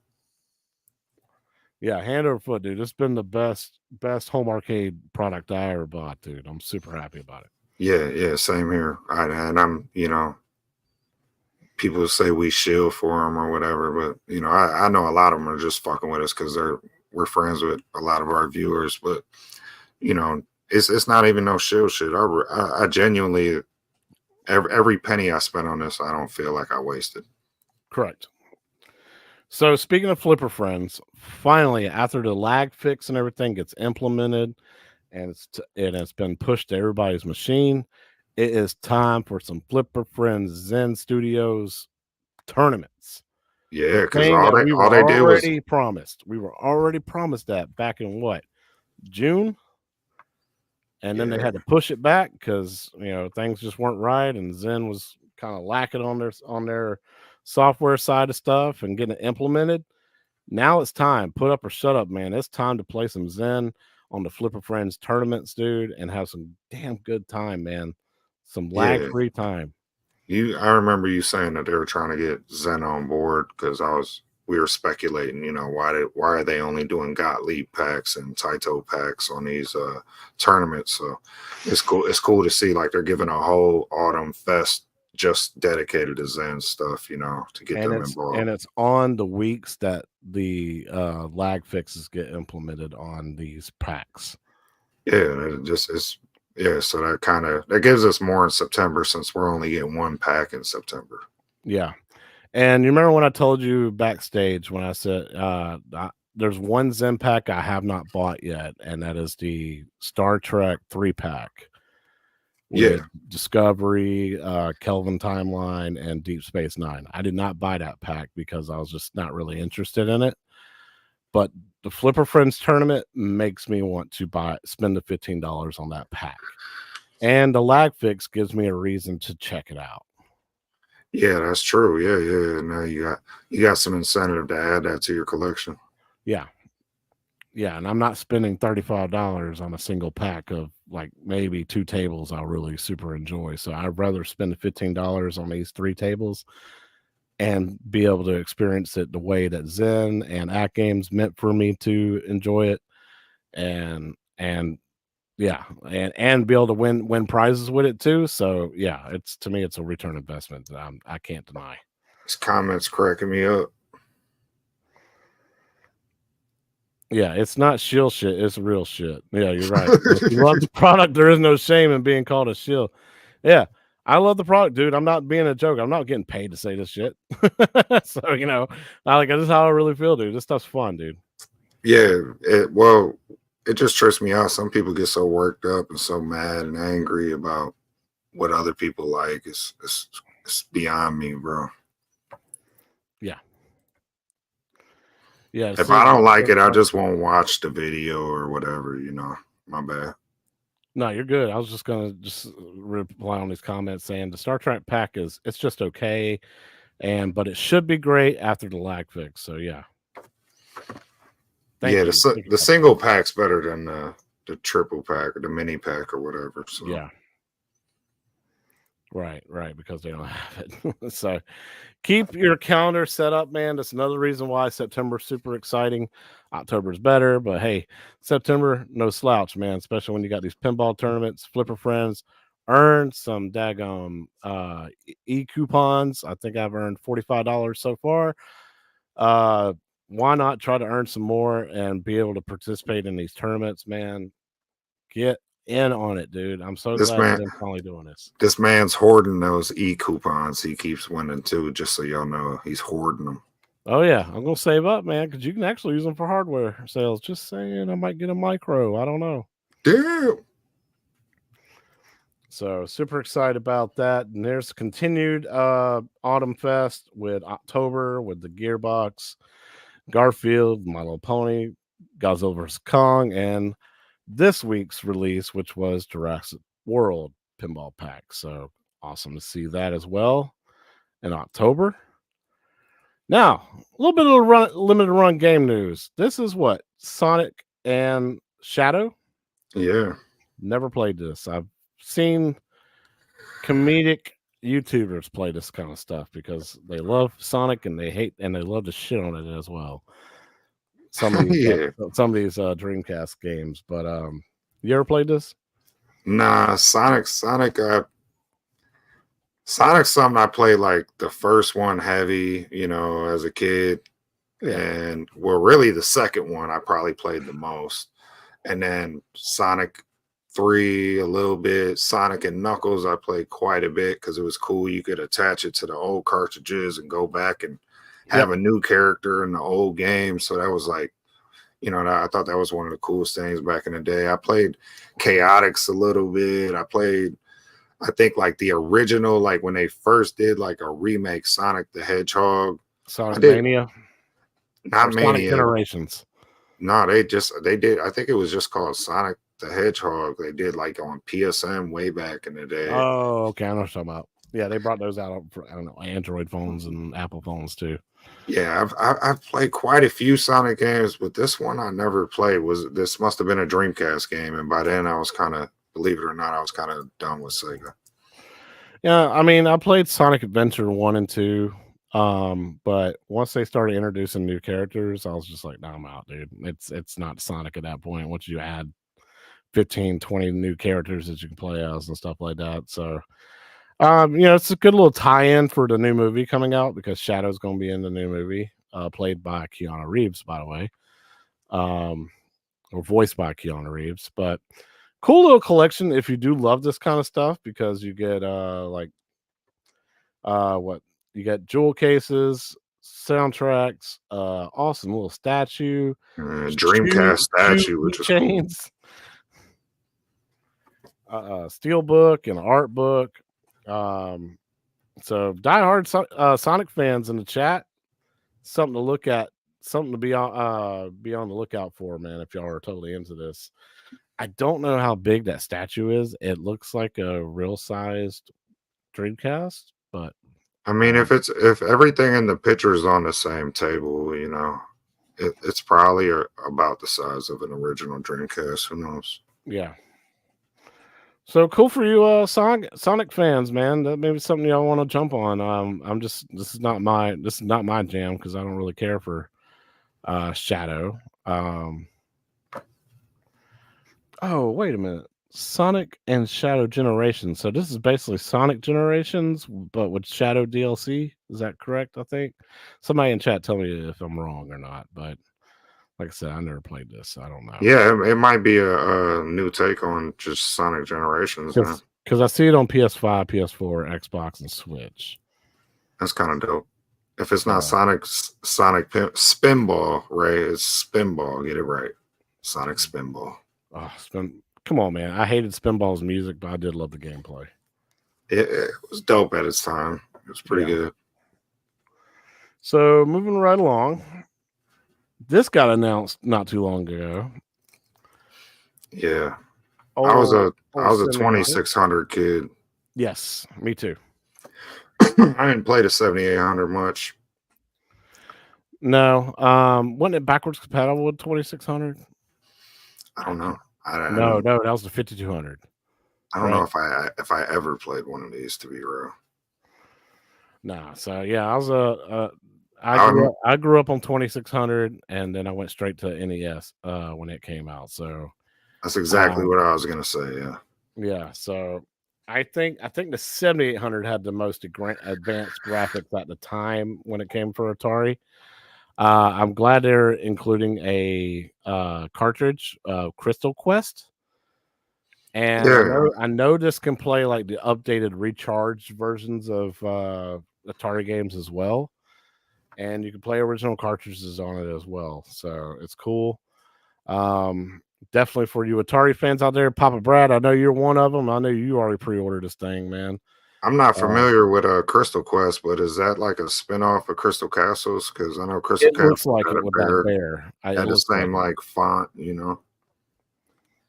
Yeah, hand over foot, dude. It's been the best home arcade product I ever bought, dude. I'm super happy about it. Yeah, same here. And I'm, you know, people say we shield for them or whatever, but you know, I know a lot of them are just fucking with us because we're friends with a lot of our viewers. But you know, it's not even no shield shit. I genuinely, every penny I spent on this, I don't feel like I wasted. Correct. So speaking of flipper friends, finally after the lag fix and everything gets implemented, and it's been pushed to everybody's machine, it is time for some flipper friends Zen Studios tournaments. Yeah, because all they did was promised. We were already promised that back in what, June, and then they had to push it back because you know things just weren't right, and Zen was kind of lacking on their software side of stuff and getting it implemented. Now it's time. Put up or shut up, man. It's time to play some Zen on the Flipper Friends tournaments, dude, and have some damn good time, man. Some lag-free time. I remember you saying that they were trying to get Zen on board because we were speculating, why are they only doing Gottlieb packs and Taito packs on these tournaments? So it's cool. It's cool to see like they're giving a whole autumn fest just dedicated to Zen stuff, to get them involved. And it's on the weeks that the lag fixes get implemented on these packs. Yeah, so that gives us more in September since we're only getting one pack in September. Yeah. And you remember when I told you backstage when I said there's one Zen pack I have not bought yet, and that is the Star Trek 3-pack. With Discovery, Kelvin Timeline, and Deep Space Nine. I did not buy that pack because I was just not really interested in it. But the Flipper Friends tournament makes me want to spend the $15 on that pack. And the lag fix gives me a reason to check it out. Yeah, that's true. Yeah. Now you got some incentive to add that to your collection. Yeah. Yeah, and I'm not spending $35 on a single pack of like maybe 2 tables I'll really super enjoy. So I'd rather spend the $15 on these 3 tables and be able to experience it the way that Zen and atgames meant for me to enjoy it, and yeah, and be able to win prizes with it too. So yeah, to me it's a return investment that I can't deny. This comment's cracking me up. Yeah, it's not shill shit. It's real shit. Yeah, you're right. If you love the product, there is no shame in being called a shill. Yeah, I love the product, dude. I'm not being a joke. I'm not getting paid to say this shit. So, this is how I really feel, dude. This stuff's fun, dude. Yeah, it just trips me out. Some people get so worked up and so mad and angry about what other people like. It's beyond me, bro. Yeah. Yeah. If I don't like it, I just won't watch the video or whatever, my bad. No, you're good. I was just gonna reply on these comments saying the Star Trek pack it's just okay, but it should be great after the lag fix. So yeah. The single pack's better than the triple pack or the mini pack or whatever. So yeah. Right, because they don't have it. So keep your calendar set up, man. That's another reason why September's super exciting. October's better, but hey, September, no slouch, man, especially when you got these pinball tournaments, Flipper Friends. Earn some daggone e-coupons. I think I've earned $45 so far. Why not try to earn some more and be able to participate in these tournaments, man? Get in on it, dude. I'm so glad I'm finally doing this. This man's hoarding those e-coupons. He keeps winning too, just so y'all know. He's hoarding them. Oh yeah, I'm gonna save up, man, because you can actually use them for hardware sales. Just saying, I might get a micro. I don't know. Damn. So super excited about that. And there's continued Autumn Fest with October with the Gearbox, Garfield, My Little Pony, Godzilla vs. Kong, and this week's release, which was Jurassic World Pinball Pack. So awesome to see that as well in October. Now, a little bit of limited run game news. This is what? Sonic and Shadow? Yeah. Never played this. I've seen comedic YouTubers play this kind of stuff because they love Sonic and they love to shit on it as well. Some of these Dreamcast games, but you ever played this? Nah, Sonic's something I played like the first one heavy, as a kid. Yeah. And really the second one I probably played the most. And then Sonic 3 a little bit. Sonic and Knuckles I played quite a bit because it was cool. You could attach it to the old cartridges and go back and have a new character in the old game. So that was like, I thought that was one of the coolest things back in the day. I played Chaotix a little bit. I think like the original, like when they first did like a remake Sonic the Hedgehog. Sonic Mania? Not Mania. Sonic Generations. No, they did. I think it was just called Sonic the Hedgehog. They did like on PSM way back in the day. Oh, okay. I know what you're talking about. Yeah, they brought those out for, I don't know, Android phones and Apple phones too. Yeah, I've played quite a few Sonic games, but this one I never played. This must have been a Dreamcast game, and by then I was kind of, believe it or not, I was kind of done with Sega. Yeah, I mean, I played Sonic Adventure 1 and 2. But once they started introducing new characters, I was just like, no, I'm out, dude. It's not Sonic at that point. Once you add 15, 20 new characters that you can play as and stuff like that. So it's a good little tie-in for the new movie coming out because Shadow's gonna be in the new movie, played by Keanu Reeves, by the way. Or voiced by Keanu Reeves. But cool little collection if you do love this kind of stuff because you get what you get jewel cases, soundtracks, awesome little statue, Dreamcast statue, which is cool. Steel book and art book. So diehard Sonic fans in the chat, something to look at, something to be on the lookout for, man. If y'all are totally into this, I don't know how big that statue is. It looks like a real sized Dreamcast, but I mean, if everything in the picture is on the same table, it's probably about the size of an original Dreamcast. Who knows? Yeah. So cool for you, Sonic fans, man. That may be something y'all want to jump on. This is not my jam because I don't really care for Shadow. Oh, wait a minute. Sonic and Shadow Generations. So this is basically Sonic Generations, but with Shadow DLC. Is that correct? I think somebody in chat tell me if I'm wrong or not. But like I said, I never played this, so I don't know. Yeah, it might be a new take on just Sonic Generations, man. Because I see it on PS5, PS4, Xbox, and Switch. That's kind of dope. If it's not Sonic Spinball, Ray, it's Spinball. Get it right. Sonic Spinball. Oh, come on, man. I hated Spinball's music, but I did love the gameplay. It was dope at its time. It was pretty good. So moving right along. This got announced not too long ago. Yeah. I was a 2600 kid. Yes, me too. I didn't play the 7800 much. No. Wasn't it backwards compatible with 2600? I don't know. No, that was the 5200. I don't know if I ever played one of these, to be real. Nah, so yeah, I grew up on 2600, and then I went straight to NES when it came out. So that's exactly what I was gonna say. Yeah. Yeah. So I think the 7800 had the most advanced graphics at the time when it came for Atari. I'm glad they're including a cartridge, Crystal Quest. And I know this can play like the updated recharged versions of Atari games as well. And you can play original cartridges on it as well. So it's cool. Definitely for you Atari fans out there, Papa Brad, I know you're one of them. I know you already pre-ordered this thing, man. I'm not familiar with Crystal Quest, but is that like a spinoff of Crystal Castles? Because I know Crystal Castles looks like it with that bear. Had the same like font,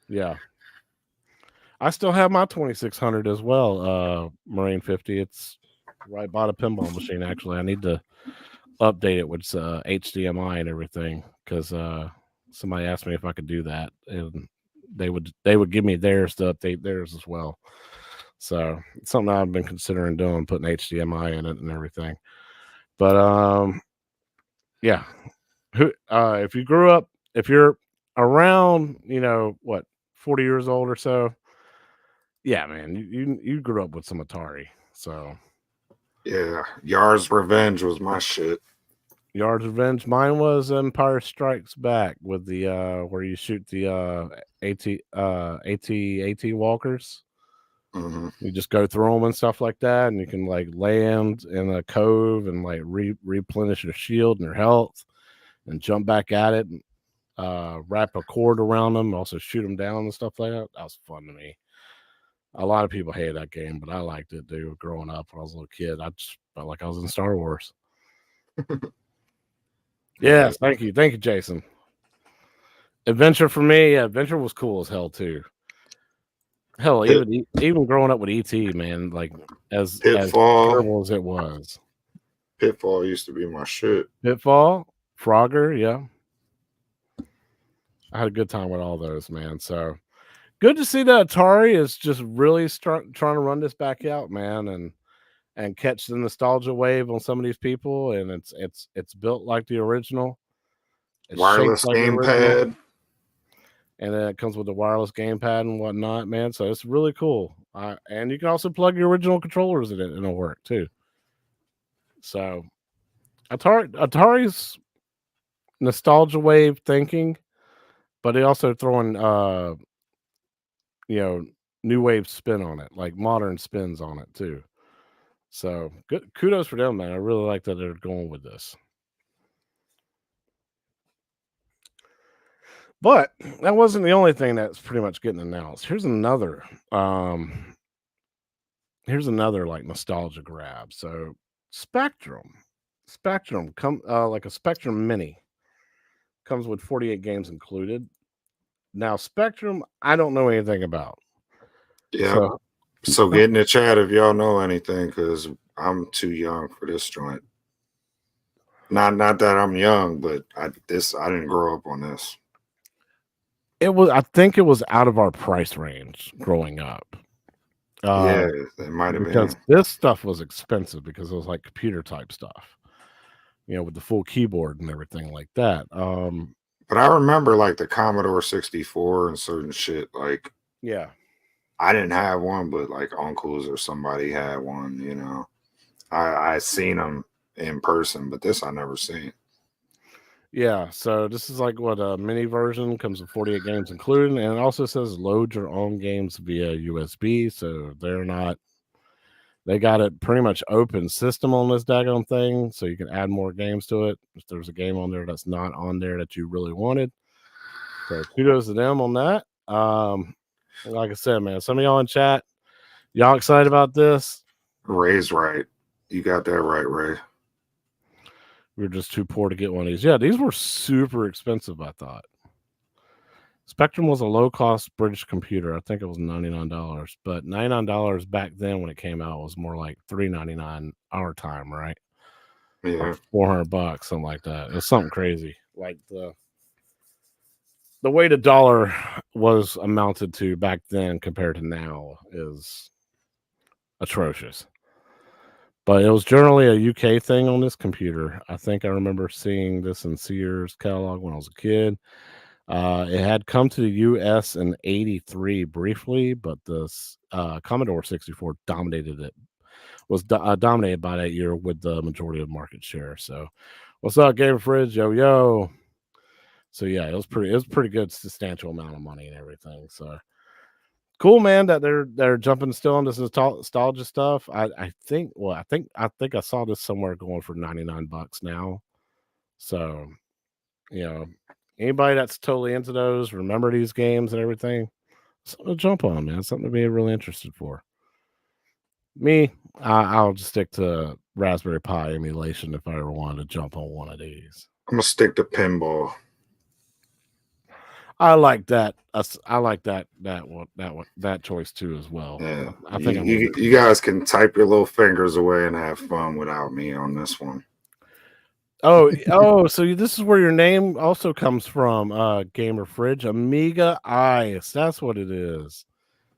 Yeah. I still have my 2600 as well, Marine 50. It's right by the pinball machine, actually. I need to update it with HDMI and everything because somebody asked me if I could do that, and they would give me theirs to update theirs as well. So it's something I've been considering doing, putting HDMI in it and everything. But yeah, if you grew up, if you're around, 40 years old or so, yeah, man, you grew up with some Atari. So yeah, Yar's Revenge was my shit. Yar's Revenge. Mine was Empire Strikes Back with the where you shoot the AT walkers. Mm-hmm. You just go through them and stuff like that, and you can like land in a cove and like replenish your shield and your health, and jump back at it, and wrap a cord around them, also shoot them down and stuff like that. That was fun to me. A lot of people hated that game, but I liked it, dude. Growing up when I was a little kid, I just felt like I was in Star Wars. Yes, thank you, Jason. Adventure for me, Adventure was cool as hell too. Hell, even growing up with ET, man, like as Pitfall. terrible as it was. Pitfall used to be my shit. Pitfall, Frogger, yeah. I had a good time with all those, man. So good to see that Atari is just really trying to run this back out, man, and catch the nostalgia wave on some of these people. And it's built like the original. It's wireless like gamepad. And then it comes with the wireless gamepad and whatnot, man. So it's really cool. And you can also plug your original controllers in it, and it'll work too. So Atari's nostalgia wave thinking, but they also throwing new wave spin on it, like modern spins on it too. So good, kudos for them, man. I really like that they're going with this. But that wasn't the only thing that's pretty much getting announced. Here's another like nostalgia grab. So Spectrum come like a Spectrum Mini comes with 48 games included. Now Spectrum, I don't know anything about. Yeah. So get in the chat if y'all know anything, because I'm too young for this joint. Not that I'm young, but I didn't grow up on this. I think it was out of our price range growing up. Yeah, it might have been, because this stuff was expensive because it was like computer type stuff, with the full keyboard and everything like that. But I remember like the Commodore 64 and certain shit. Like, yeah, I didn't have one, but like uncles or somebody had one. I seen them in person, but this I never seen. Yeah, so this is like what a mini version, comes with 48 games included, and it also says load your own games via USB. So they got it pretty much open system on this daggone thing, so you can add more games to it if there's a game on there that's not on there that you really wanted. So kudos to them on that. Like I said, man, some of y'all in chat, y'all excited about this? Ray's right. You got that right, Ray. We were just too poor to get one of these. Yeah, these were super expensive, I thought. Spectrum was a low-cost British computer. I think it was $99, but $99 back then when it came out was more like $3.99 our time, right? Yeah, $400, something like that. It was something crazy. Like the way the dollar was amounted to back then compared to now is atrocious. But it was generally a UK thing on this computer. I think I remember seeing this in Sears catalog when I was a kid. It had come to the US in 83 briefly, but the Commodore 64 was dominated by that year with the majority of market share. So what's up, Gamer Fridge? Yo. So yeah, it was pretty good, substantial amount of money and everything. So cool, man, that they're jumping still on this nostalgia stuff. I think I saw this somewhere going for $99 now. So, anybody that's totally into those, remember these games and everything, something to jump on, man. Something to be really interested for. Me, I'll just stick to Raspberry Pi emulation if I ever wanted to jump on one of these. I'm gonna stick to pinball. I like that. I like that choice too as well. Yeah, I think you guys can type your little fingers away and have fun without me on this one. Oh, so this is where your name also comes from, Gamer Fridge. Amiga Ice. That's what it is.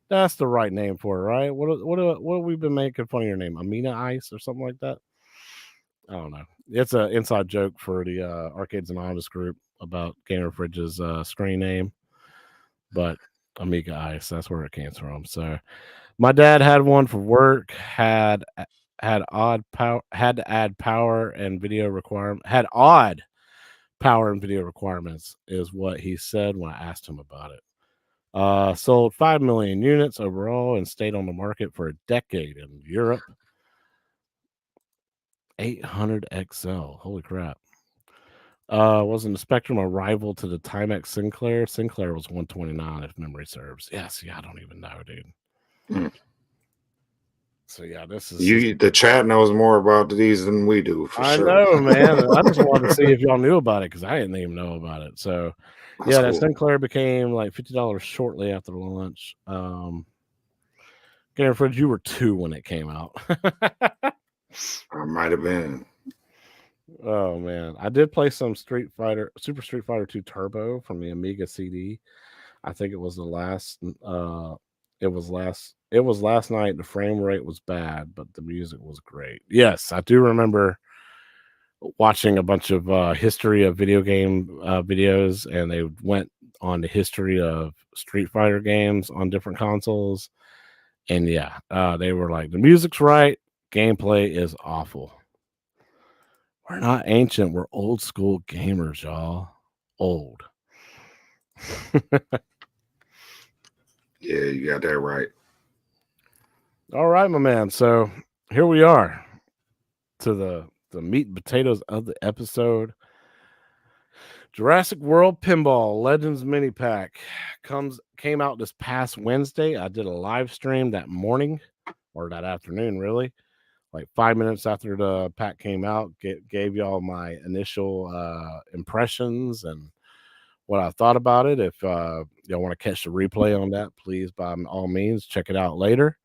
That's the right name for it, right? What have we been making fun of your name? Amina Ice or something like that? I don't know. It's an inside joke for the Arcades Anonymous group about Gamer Fridge's screen name. But Amiga Ice, that's where it came from. So my dad had one for work, had odd power, had to add power and video requirement, had odd power and video requirements, is what he said when I asked him about it. Sold 5 million units overall and stayed on the market for a decade in Europe. 800 XL, holy crap. Wasn't the Spectrum a rival to the Timex Sinclair? Sinclair was 129 if memory serves. Yes, I don't even know, dude. So yeah, this is the chat knows more about these than we do. I know, man. I just wanted to see if y'all knew about it because I didn't even know about it. So that's cool. That Sinclair became like $50 shortly after launch. Game Fridge, you were 2 when it came out. I might have been. Oh man, I did play some Super Street Fighter 2 Turbo from the Amiga CD. I think it was the last. It was last. It was last night. The frame rate was bad, but the music was great. Yes, I do remember watching a bunch of history of video game videos, and they went on the history of Street Fighter games on different consoles. And yeah, they were like, the music's right, gameplay is awful. We're not ancient, we're old school gamers, y'all. Old. Yeah, you got that right. All right, my man. So here we are to the meat and potatoes of the episode. Jurassic World Pinball Legends Mini Pack came out this past Wednesday. I did a live stream that morning or that afternoon, really. Like 5 minutes after the pack came out, gave y'all my initial impressions and what I thought about it. If y'all want to catch the replay on that, please, by all means, check it out later.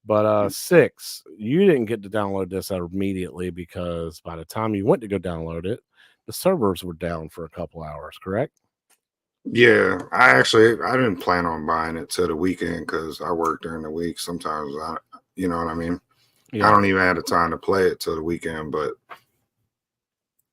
But 6, you didn't get to download this immediately because by the time you went to go download it, the servers were down for a couple hours, correct? Yeah, I didn't plan on buying it till the weekend because I work during the week. Sometimes you know what I mean? Yeah. I don't even have the time to play it till the weekend, but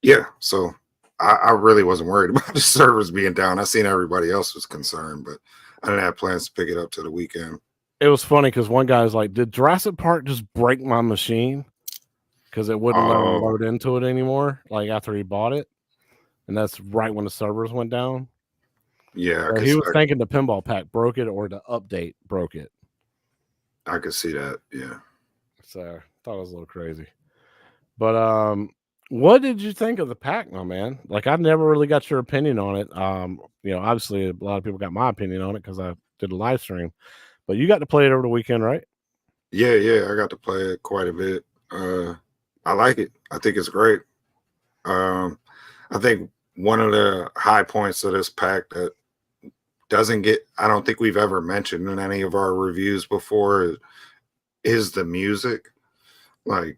yeah, so I really wasn't worried about the servers being down. I seen everybody else was concerned, but I didn't have plans to pick it up till the weekend. It was funny because one guy was like, did Jurassic Park just break my machine? Because it wouldn't let him load into it anymore, like after he bought it. And that's right when the servers went down. Yeah. So he was thinking the pinball pack broke it or the update broke it. I could see that, yeah. So I thought it was a little crazy. But what did you think of the pack, my man? Like, I never really got your opinion on it. Obviously a lot of people got my opinion on it because I did a live stream. But you got to play it over the weekend, right? Yeah, I got to play it quite a bit. I like it. I think it's great. I think one of the high points of this pack that I don't think we've ever mentioned in any of our reviews before is the music. Like,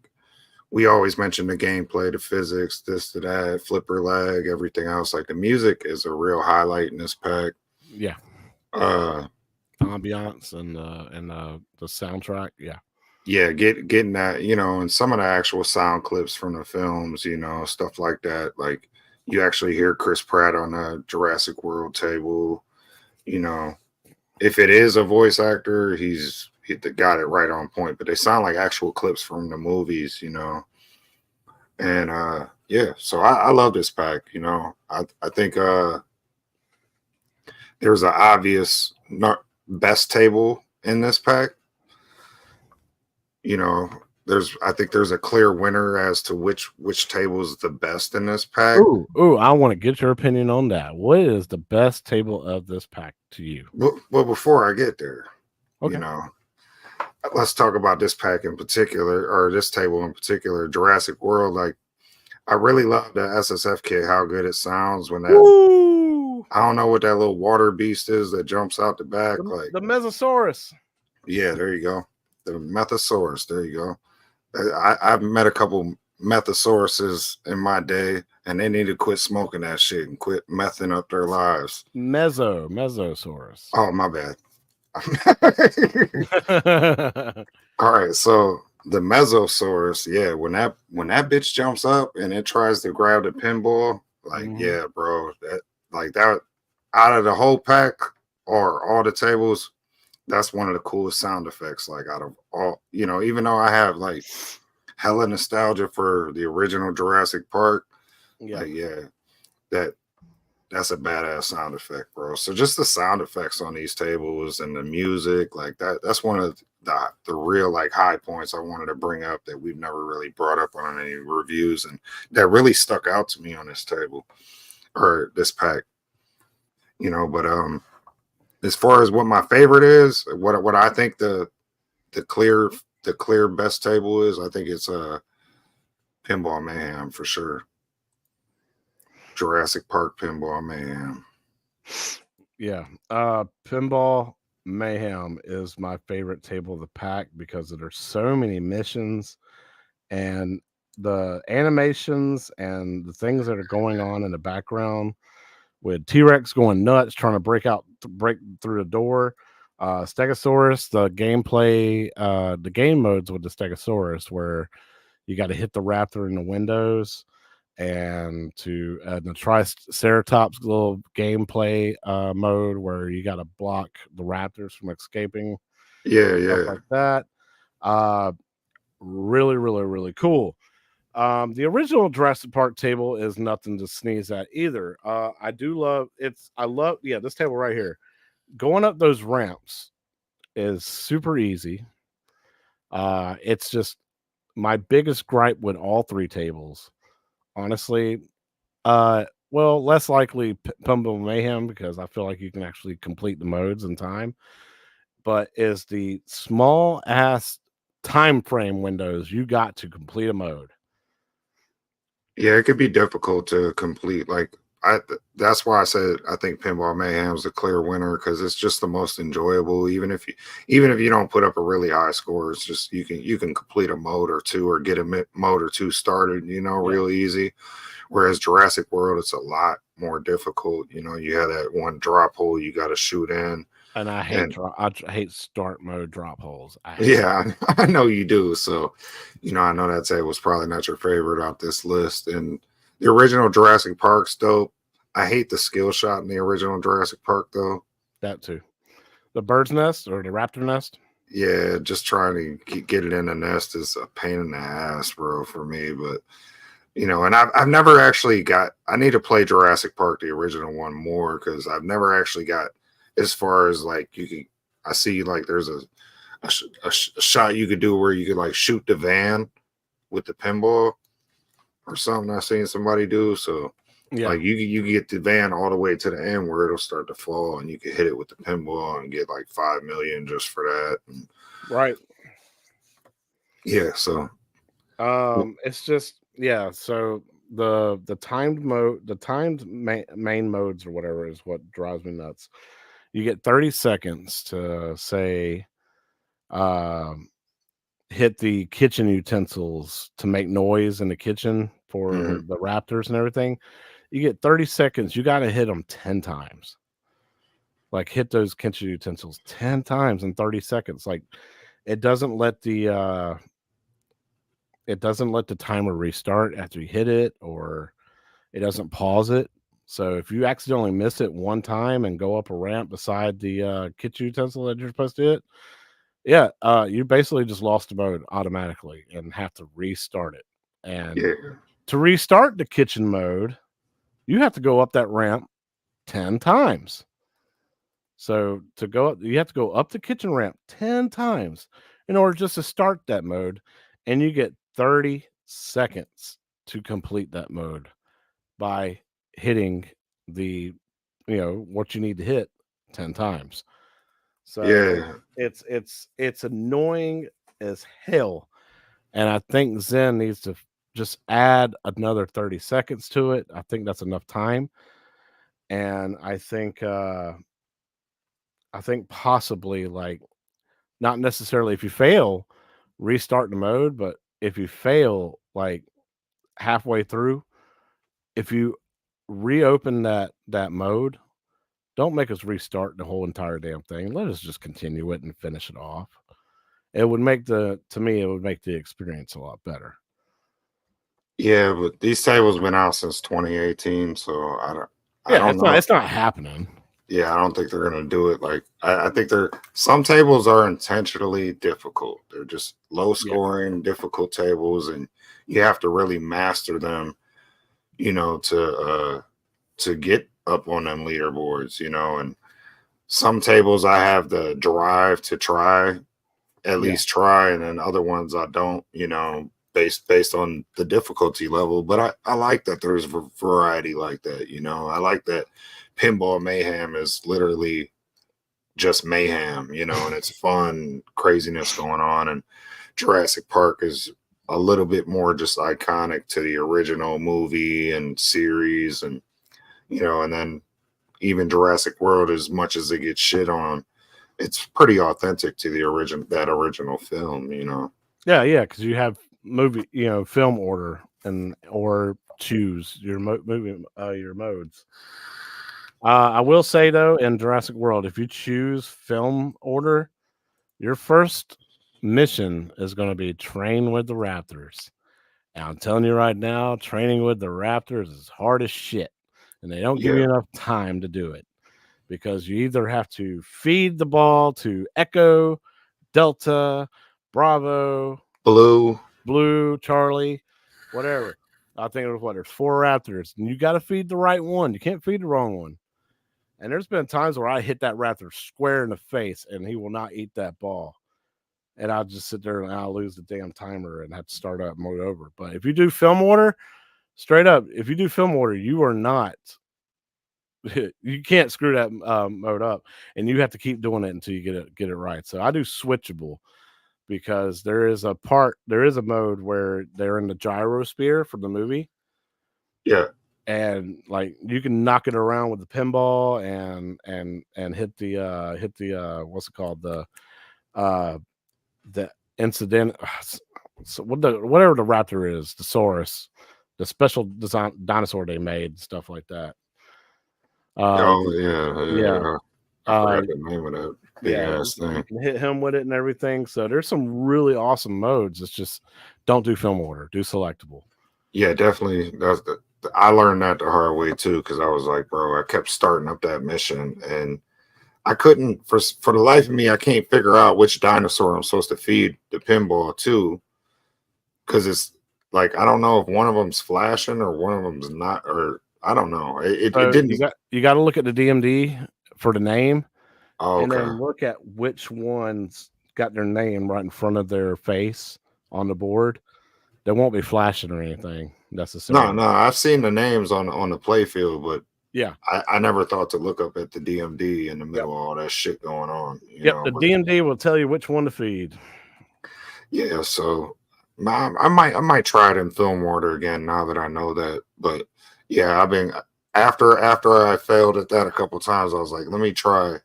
we always mention the gameplay, the physics, this, to that, flipper lag, everything else. Like, the music is a real highlight in this pack. Yeah. Ambiance and the soundtrack. Yeah, getting that, and some of the actual sound clips from the films, stuff like that. Like, you actually hear Chris Pratt on the Jurassic World table. If it is a voice actor, he got it right on point. But they sound like actual clips from the movies, And yeah, so I love this pack. I think there's an obvious best table in this pack. I think there's a clear winner as to which table is the best in this pack. Ooh, I want to get your opinion on that. What is the best table of this pack to you? Well, before I get there, okay. Let's talk about this pack in particular, or this table in particular, Jurassic World. Like, I really love the SSF kit, how good it sounds when that. Ooh. I don't know what that little water beast is that jumps out the back. The Mesosaurus. Yeah, there you go. The Methosaurus. There you go. I've met a couple Methosauruses in my day, and they need to quit smoking that shit and quit messing up their lives. Mesosaurus. Oh, my bad. All right, so the Mesosaurus, yeah, when that bitch jumps up and it tries to grab the pinball, like, yeah, bro, that out of the whole pack or all the tables, that's one of the coolest sound effects. Like, out of all, even though I have like hella nostalgia for the original Jurassic Park, that's a badass sound effect, bro. So just the sound effects on these tables and the music, like that's one of the real like high points I wanted to bring up that we've never really brought up on any reviews, and that really stuck out to me on this table or this pack. But as far as what my favorite is, what I think the clear best table is, I think it's Pinball Mayhem for sure. Jurassic Park Pinball Mayhem. Yeah. Pinball Mayhem is my favorite table of the pack because there's so many missions and the animations and the things that are going on in the background with T-Rex going nuts trying to break through the door. Stegosaurus, the gameplay, the game modes with the Stegosaurus where you got to hit the raptor in the windows and to the Triceratops little gameplay mode where you got to block the raptors from escaping, stuff like that. Really, really, really cool. The original Jurassic Park table is nothing to sneeze at either. I do love it's. I love this table right here. Going up those ramps is super easy. It's just my biggest gripe with all three tables, honestly. Well, less likely Pinball Mayhem because I feel like you can actually complete the modes in time, but is the small ass time frame windows you got to complete a mode. Yeah, it could be difficult to complete. Like that's why I said I think Pinball Mayhem is a clear winner because it's just the most enjoyable. Even if you don't put up a really high score, it's just you can complete a mode or two or get a mode or two started, real easy. Whereas Jurassic World, it's a lot more difficult. You have that one drop hole you got to shoot in. And I hate start mode drop holes. I know you do. So, I know that was probably not your favorite off this list. And the original Jurassic Park's dope. I hate the skill shot in the original Jurassic Park though. That too. The bird's nest or the raptor nest. Yeah, just trying to get it in the nest is a pain in the ass, bro, for me. But and I've never actually I need to play Jurassic Park, the original one, more because I've never actually got as far as like I see like there's a shot you could do where you could like shoot the van with the pinball or something I've seen somebody do. So like you get the van all the way to the end where it'll start to fall and you can hit it with the pinball and get like 5 million just for that. Right. Yeah. So it's just so the timed main modes or whatever is what drives me nuts. You get 30 seconds to say hit the kitchen utensils to make noise in the kitchen for the raptors and everything. You get 30 seconds. You got to hit them 10 times. Like hit those kitchen utensils 10 times in 30 seconds. Like it doesn't let the timer restart after you hit it, or it doesn't pause it. So if you accidentally miss it one time and go up a ramp beside the kitchen utensil that you're supposed to hit, you basically just lost the mode automatically and have to restart it. And to restart the kitchen mode, you have to go up that ramp 10 times. So to go up, you have to go up the kitchen ramp 10 times in order just to start that mode. And you get 30 seconds to complete that mode by hitting the what you need to hit 10 times. So it's annoying as hell, and I think Zen needs to just add another 30 seconds to it. I think that's enough time, and I think possibly like not necessarily if you fail restart the mode, but if you fail like halfway through, if you reopen that mode, don't make us restart the whole entire damn thing. Let us just continue it and finish it off. It would make the experience a lot better. Yeah, but these tables been out since 2018, so I don't know. It's not happening. Yeah, I don't think they're gonna do it. Like I think some tables are intentionally difficult. They're just low scoring, difficult tables, and you have to really master them, to get up on them leaderboards, and some tables I have the drive to try, at least try, and then other ones I don't, based on the difficulty level. But I like that there's variety like that, I like that Pinball Mayhem is literally just mayhem, and it's fun craziness going on. And Jurassic Park is a little bit more just iconic to the original movie and series, and and then even Jurassic World, as much as it gets shit on, it's pretty authentic to the original film, you know. Yeah, because you have film order or choose your your modes. I will say though, in Jurassic World, if you choose film order, your first mission is going to be train with the raptors. And I'm telling you right now, training with the raptors is hard as shit, and they don't give you enough time to do it because you either have to feed the ball to Echo, Delta, Bravo, Blue, Charlie, whatever. I think it was there's 4 raptors, and you got to feed the right one. You can't feed the wrong one. And there's been times where I hit that raptor square in the face, and he will not eat that ball. And I'll just sit there and I'll lose the damn timer and have to start up mode over. But if you do film order, straight up, if you do film order, you are not. You can't screw that mode up, and you have to keep doing it until you get it right. So I do switchable because there is a mode where they're in the gyrosphere for the movie. Yeah. And like you can knock it around with the pinball and hit the what's it called, the incident, so whatever the raptor is, the Saurus, the special design dinosaur they made, stuff like that. Yeah. I forgot the name of that big ass thing. You can hit him with it and everything. So there's some really awesome modes. It's just don't do film order, do selectable. Yeah, definitely. I learned that the hard way too, because I was like, bro, I kept starting up that mission and I couldn't, for the life of me, I can't figure out which dinosaur I'm supposed to feed the pinball to, because it's like I don't know if one of them's flashing or one of them's not, or I don't know. It didn't. You got to look at the DMD for the name, and then look at which ones got their name right in front of their face on the board. They won't be flashing or anything necessarily. No, I've seen the names on the play field, but yeah, I never thought to look up at the DMD in the middle of all that shit going on. The DMD will tell you which one to feed. Yeah, so I might try it in film order again now that I know that. But yeah, I've been after I failed at that a couple times, I was like, let me try,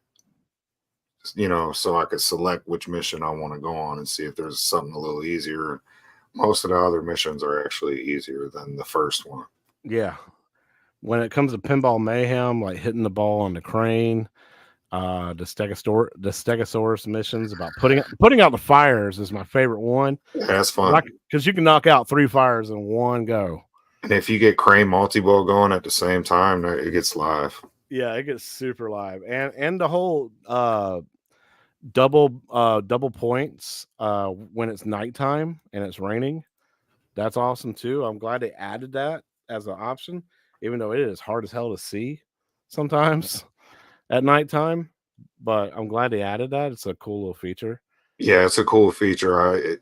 so I could select which mission I want to go on and see if there's something a little easier. Most of the other missions are actually easier than the first one. Yeah. When it comes to Pinball Mayhem, like hitting the ball on the crane, the Stegosaurus missions about putting out the fires is my favorite one. Yeah, that's fun. Because you can knock out 3 fires in one go. And if you get crane multi-ball going at the same time, it gets live. Yeah, it gets super live. And the whole double points when it's nighttime and it's raining, that's awesome too. I'm glad they added that as an option, even though it is hard as hell to see sometimes at nighttime, but I'm glad they added that. It's a cool little feature. Yeah, it's a cool feature.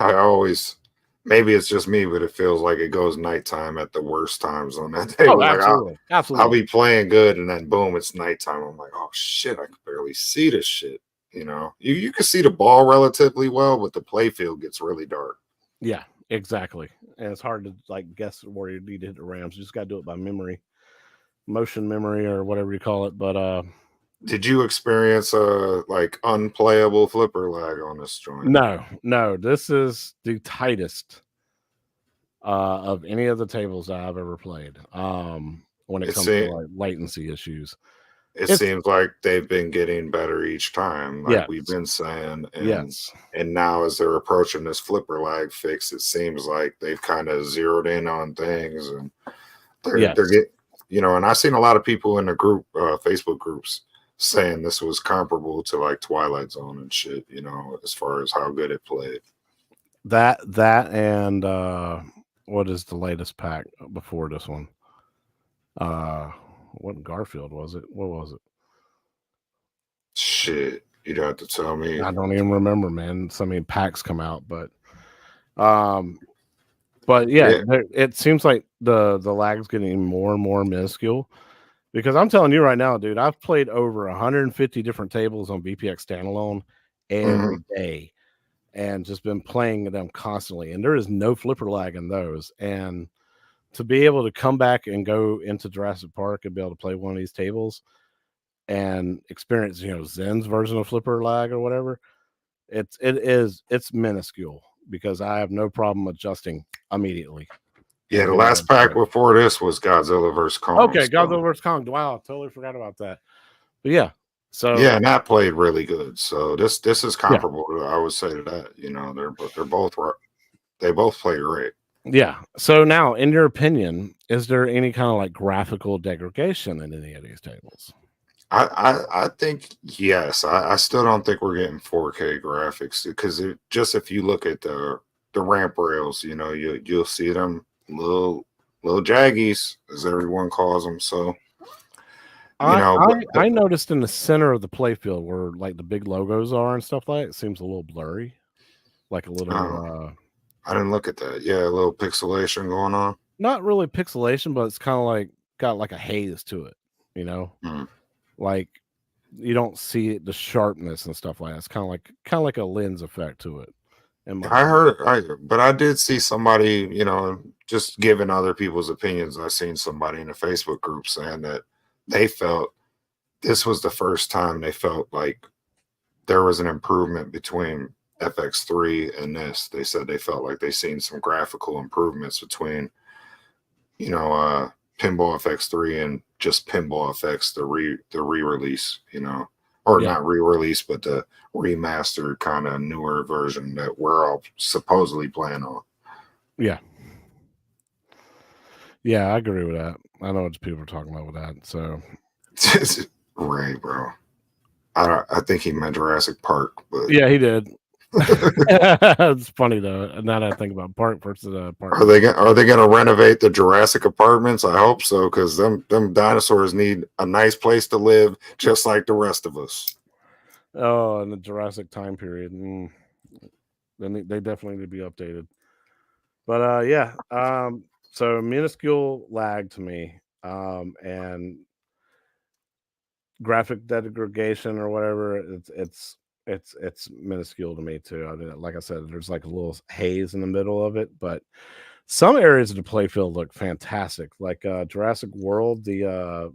I always, maybe it's just me, but it feels like it goes nighttime at the worst times on that day. Oh, absolutely. Absolutely. I'll be playing good and then boom, it's nighttime. I'm like, oh shit, I can barely see this shit. You can see the ball relatively well, but the play field gets really dark. Yeah, exactly. And it's hard to guess where you need to hit the Rams. You just got to do it by memory, motion memory, or whatever you call it. But did you experience unplayable flipper lag on this joint? No. This is the tightest of any of the tables that I've ever played. When it comes to latency issues. It seems like they've been getting better each time, we've been saying. And now as they're approaching this flipper lag fix, it seems like they've kind of zeroed in on things, and they're getting, and I've seen a lot of people in the group, Facebook groups, saying this was comparable to Twilight Zone and shit, as far as how good it played. That and what is the latest pack before this one? What Garfield was it? What was it? Shit, you'd have to tell me. I don't even remember, man. So many packs come out, but yeah. It seems like the lag's getting more and more minuscule, because I'm telling you right now, dude, I've played over 150 different tables on VPX standalone every day, and just been playing them constantly, and there is no flipper lag in those. And to be able to come back and go into Jurassic Park and be able to play one of these tables, and experience, Zen's version of flipper lag or whatever, it's minuscule because I have no problem adjusting immediately. Yeah, the last pack before this was Godzilla vs. Kong. Okay, Godzilla vs. Kong. Wow, I totally forgot about that. But yeah, so yeah, and that played really good. So this is comparable to, I would say, to that. They both play great. Yeah. So now, in your opinion, is there any kind of like graphical degradation in any of these tables? I think yes. I still don't think we're getting 4K graphics because if you look at the ramp rails, you'll see them little jaggies, as everyone calls them. So I noticed in the center of the playfield where like the big logos are and stuff like that, it seems a little blurry, like a little. I didn't look at that. Yeah, a little pixelation going on. Not really pixelation, but it's kind of like got like a haze to it, like you don't see the sharpness and stuff like that. It's kind of like a lens effect to it. But I did see somebody, just giving other people's opinions. I seen somebody in a Facebook group saying that they felt this was the first time they felt like there was an improvement between FX3 and this. They said they felt like they seen some graphical improvements between, Pinball FX3 and just Pinball FX, the re-release, not re-release, but the remastered kind of newer version that we're all supposedly playing on. Yeah. Yeah, I agree with that. I know what people are talking about with that. So Ray, bro. I think he meant Jurassic Park, but yeah, he did. It's funny though. Now that I think about Park versus Park. Are they gonna renovate the Jurassic apartments? I hope so, because them dinosaurs need a nice place to live, just like the rest of us. Oh, in the Jurassic time period, then they definitely need to be updated. But yeah, so minuscule lag to me, and graphic degradation or whatever. It's minuscule to me too. I mean, like I said, there's like a little haze in the middle of it, but some areas of the playfield look fantastic. Like Jurassic World, the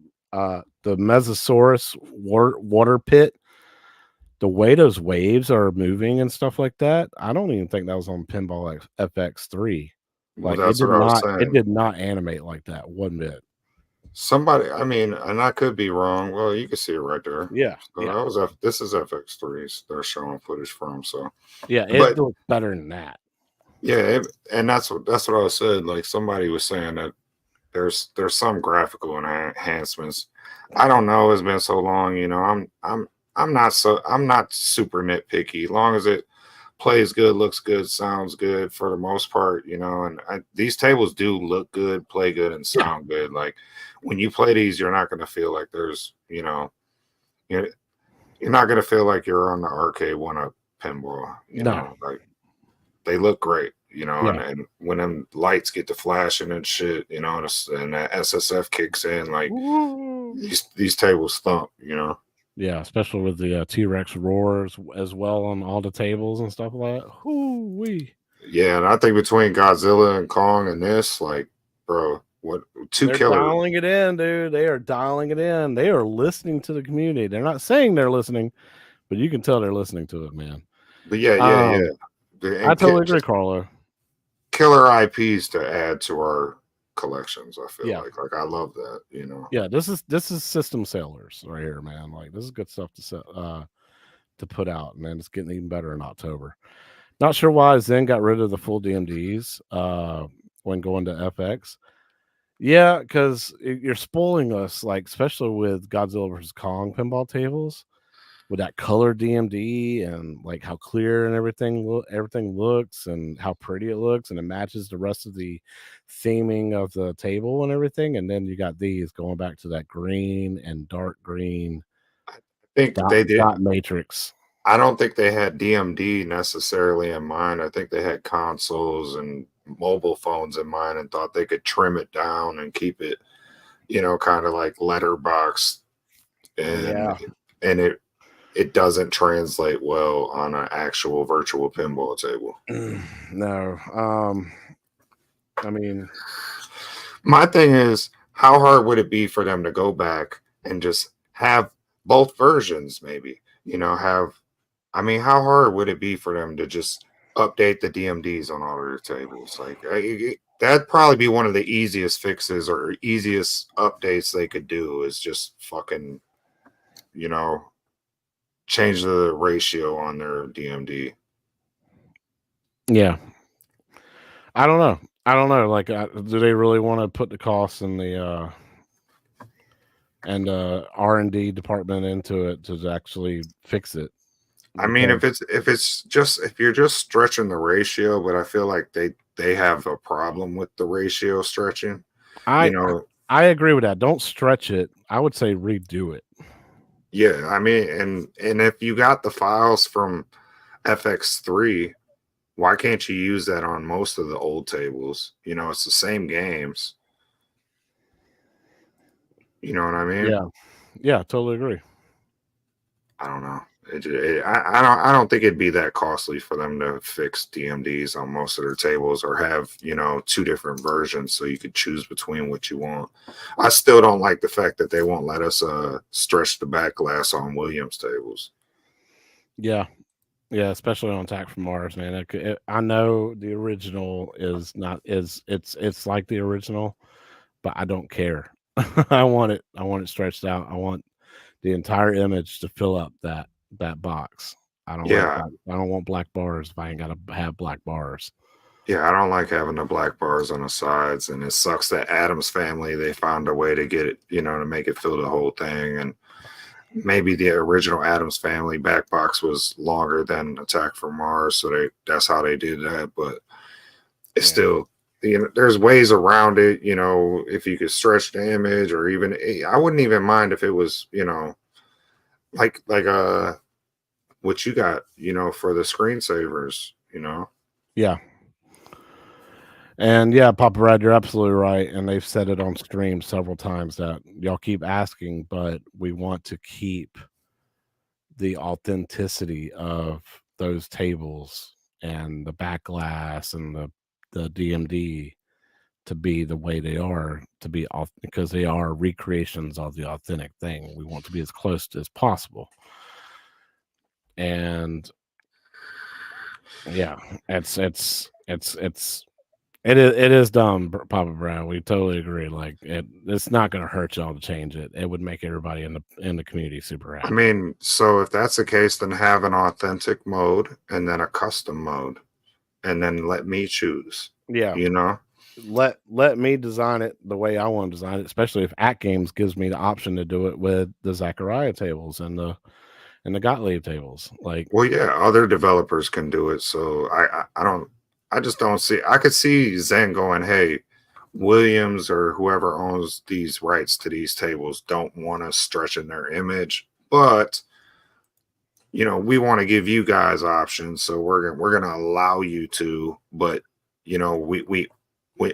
Mesosaurus water pit. The way those waves are moving and stuff like that, I don't even think that was on Pinball FX3. Like that's what I was saying. It did not animate like that one bit. Somebody, I mean, and I could be wrong. Well, you can see it right there. Yeah. So this is FX3s. They're showing footage from. So yeah, it looks better than that. Yeah, and that's what I said. Like somebody was saying that there's some graphical enhancements. I don't know. It's been so long. I'm not super nitpicky. As long as it plays good, looks good, sounds good for the most part, and these tables do look good, play good, and sound good. Like when you play these, you're not going to feel like there's, you're not going to feel like you're on the arcade one-up pinball. Like they look great, and when them lights get to flashing and shit, and that SSF kicks in, like these tables thump, Yeah, especially with the T-Rex roars as well on all the tables and stuff like that. Hoo-wee. Yeah, and I think between Godzilla and Kong and this, like, bro, they're dialing it in, dude. They are dialing it in. They are listening to the community. They're not saying they're listening, but you can tell they're listening to it, man. But yeah. I totally agree, Carlo. Killer IPs to add to our collections. I feel like I love that. Yeah, this is system sellers right here, man. Like this is good stuff to put out, and then it's getting even better in October. Not sure why Zen got rid of the full DMDs when going to FX. Yeah, because you're spoiling us, like especially with Godzilla vs. Kong pinball tables, with that color DMD and like how clear and everything looks and how pretty it looks, and it matches the rest of the theming of the table and everything. And then you got these going back to that green and dark green. I think they did matrix. I don't think they had DMD necessarily in mind. I think they had consoles and mobile phones in mind and thought they could trim it down and keep it, kind of like letterbox. And it doesn't translate well on an actual virtual pinball table. No. I mean, my thing is, how hard would it be for them to go back and just have both versions, maybe, have, I mean, how hard would it be for them to just update the DMDs on all of their tables? Like, that'd probably be one of the easiest fixes or easiest updates they could do, is just fucking, you know, change the ratio on their DMD. Yeah. I don't know. Like, do they really want to put the costs and the R&D department into it to actually fix it? I mean, if you're just stretching the ratio, but I feel like they have a problem with the ratio stretching. I agree with that. Don't stretch it. I would say redo it. Yeah, I mean, and if you got the files from FX3, why can't you use that on most of the old tables? It's the same games. You know what I mean? Yeah, totally agree. I don't know. I don't think it'd be that costly for them to fix DMDs on most of their tables, or have, two different versions so you could choose between what you want. I still don't like the fact that they won't let us stretch the back glass on Williams tables. Yeah, especially on Attack from Mars, man. I know the original is not it's like the original, but I don't care. I want it stretched out. I want the entire image to fill up that box. I don't want black bars if I ain't got to have black bars. Yeah, I don't like having the black bars on the sides, and it sucks that Addams Family, they found a way to get it, to make it fill the whole thing. And maybe the original Addams Family back box was longer than Attack from Mars, so that's how they did that. But it's still, there's ways around it. If you could stretch the image, or even, I wouldn't even mind if it was, like what you got, for the screensavers, Yeah. And yeah, Papa Brad, you're absolutely right. And they've said it on stream several times that y'all keep asking, but we want to keep the authenticity of those tables and the back glass and the DMD to be the way they are, to be off, because they are recreations of the authentic thing. We want to be as close as possible. And yeah, it is dumb, Papa Brown. We totally agree. Like, it's not going to hurt y'all to change it. It would make everybody in the community super happy. I mean, so if that's the case, then have an authentic mode and then a custom mode, and then let me choose. Yeah, let me design it the way I want to design it. Especially if atgames gives me the option to do it with the Zachariah tables and the Gottlieb tables. Like, well, yeah, other developers can do it. So I just don't see. I could see Zen going, hey, Williams or whoever owns these rights to these tables don't want us stretching their image, but we want to give you guys options, so we're gonna allow you to, but we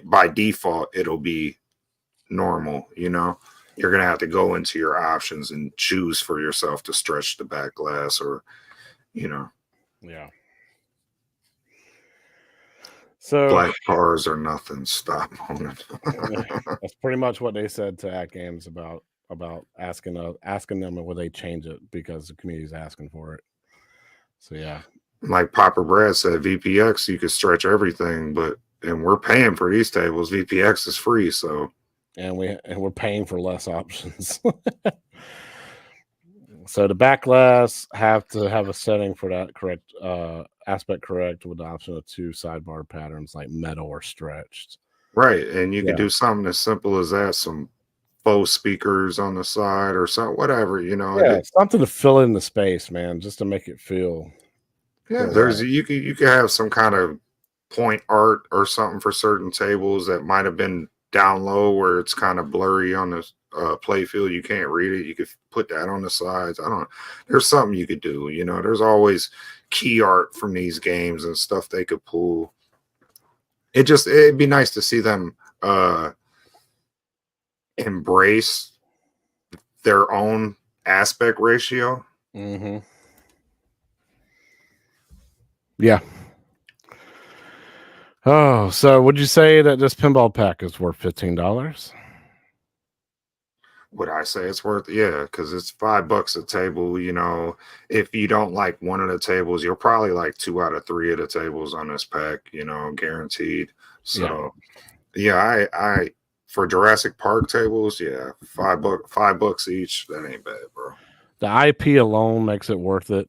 by default it'll be normal. You're gonna have to go into your options and choose for yourself to stretch the back glass, or yeah. So black bars or nothing. Stop on it. That's pretty much what they said to atgames about asking them will they change it because the community's asking for it. So yeah, like Papa Brad said, VPX you could stretch everything, and we're paying for these tables. VPX is free, so and we're paying for less options. So the back glass have to have a setting for that correct aspect correct, with the option of 2 sidebar patterns like metal or stretched. Right, and you could do something as simple as that, some faux speakers on the side or something, whatever, Yeah, something to fill in the space, man, just to make it feel. Yeah, there's you could have some kind of point art or something for certain tables that might have been down low where it's kind of blurry on the play field. You can't read it. You could put that on the sides. I don't know. There's something you could do. There's always key art from these games and stuff they could pull. It'd be nice to see them embrace their own aspect ratio. Mm-hmm. Yeah. Oh, so would you say that this pinball pack is worth $15? Would I say it's worth it? Yeah, because it's $5 a table. If you don't like one of the tables, you'll probably like 2 out of 3 of the tables on this pack, guaranteed. Yeah. So yeah, I for Jurassic Park tables, yeah, $5 each. That ain't bad, bro. The IP alone makes it worth it.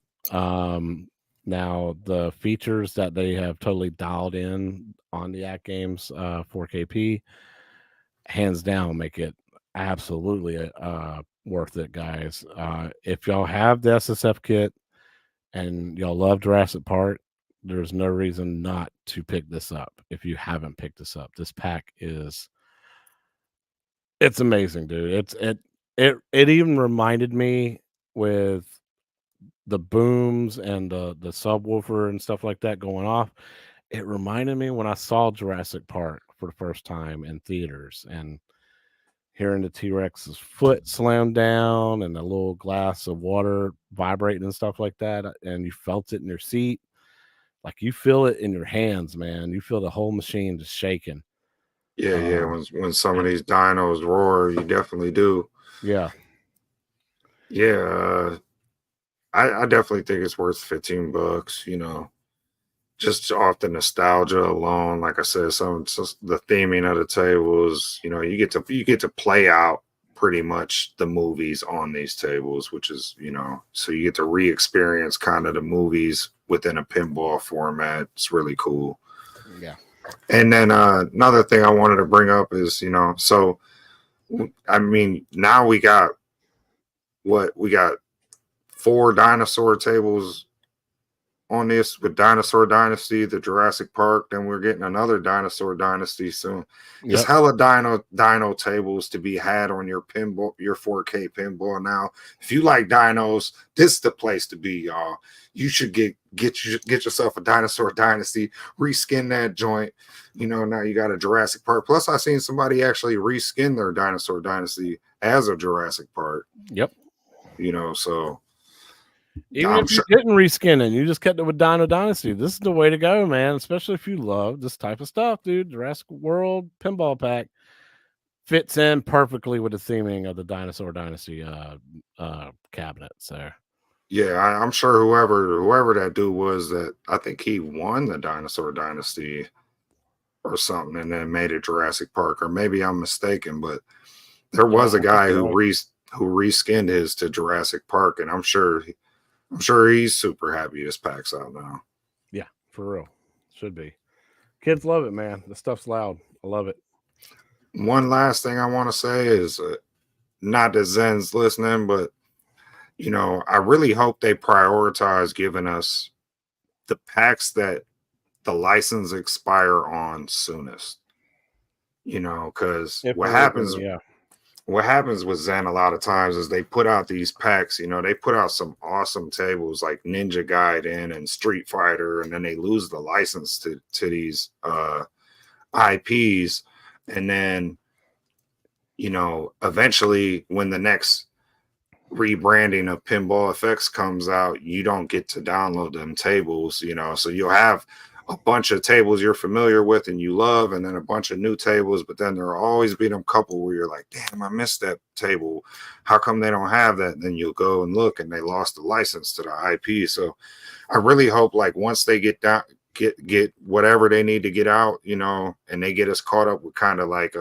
Now the features that they have totally dialed in on the atgames 4KP, hands down, make it absolutely worth it, guys. If y'all have the SSF kit and y'all love Jurassic Park, there's no reason not to pick this up. If you haven't picked this up, this pack it's amazing, dude. It even reminded me with the booms and the subwoofer and stuff like that going off. It reminded me when I saw Jurassic Park for the first time in theaters and hearing the T-Rex's foot slam down and a little glass of water vibrating and stuff like that, and you felt it in your seat. Like you feel it in your hands, man. You feel the whole machine just shaking. Yeah. When some of these dinos roar, you definitely do. Yeah. Yeah, I definitely think it's worth $15. Just off the nostalgia alone. Like I said, the theming of the tables. You get to play out pretty much the movies on these tables, which is so you get to re-experience kind of the movies within a pinball format. It's really cool. Yeah. And then another thing I wanted to bring up is so I mean now we got 4 dinosaur tables on this with Dinosaur Dynasty, the Jurassic Park. Then we're getting another Dinosaur Dynasty soon. There's hella dino tables to be had on your pinball, your 4K pinball. Now, if you like dinos, this is the place to be, y'all. You should get yourself a Dinosaur Dynasty, reskin that joint. Now you got a Jurassic Park. Plus, I seen somebody actually reskin their Dinosaur Dynasty as a Jurassic Park. Yep. So even if you didn't reskin it, you just kept it with Dino Dynasty. This is the way to go, man. Especially if you love this type of stuff, dude. Jurassic World Pinball Pack fits in perfectly with the theming of the Dinosaur Dynasty cabinet. So yeah, I'm sure whoever that dude was, that I think he won the Dinosaur Dynasty or something, and then made it Jurassic Park, or maybe I'm mistaken, but there was a guy who reskinned his to Jurassic Park, and I'm sure he's super happy this pack's out now. Yeah, for real. Should be. Kids love it, man. The stuff's loud. I love it. One last thing I want to say is not that Zen's listening, but I really hope they prioritize giving us the packs that the license expire on soonest. Because what happens with Zen a lot of times is they put out these packs, they put out some awesome tables like Ninja Gaiden and Street Fighter, and then they lose the license to these IPs. And then, eventually when the next rebranding of Pinball Effects comes out, you don't get to download them tables, so you'll have a bunch of tables you're familiar with and you love, and then a bunch of new tables, but then there'll always be them couple where you're like, damn, I missed that table. How come they don't have that? And then you'll go and look and they lost the license to the IP. So I really hope like once they get whatever they need to get out, and they get us caught up with kind of like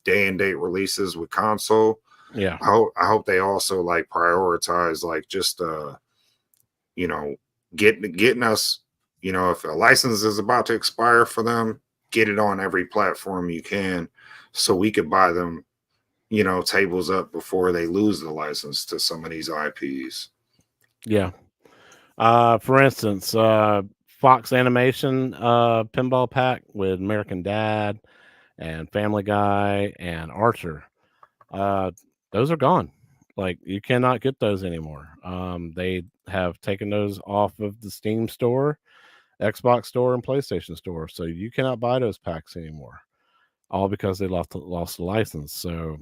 day and date releases with console. Yeah. I hope they also like prioritize like just getting us, if a license is about to expire for them, get it on every platform you can so we could buy them, tables up before they lose the license to some of these IPs. Yeah. For instance, Fox Animation pinball pack with American Dad and Family Guy and Archer. Those are gone. Like you cannot get those anymore. They have taken those off of the Steam store, Xbox store, and PlayStation store, so you cannot buy those packs anymore. All because they lost the license. So,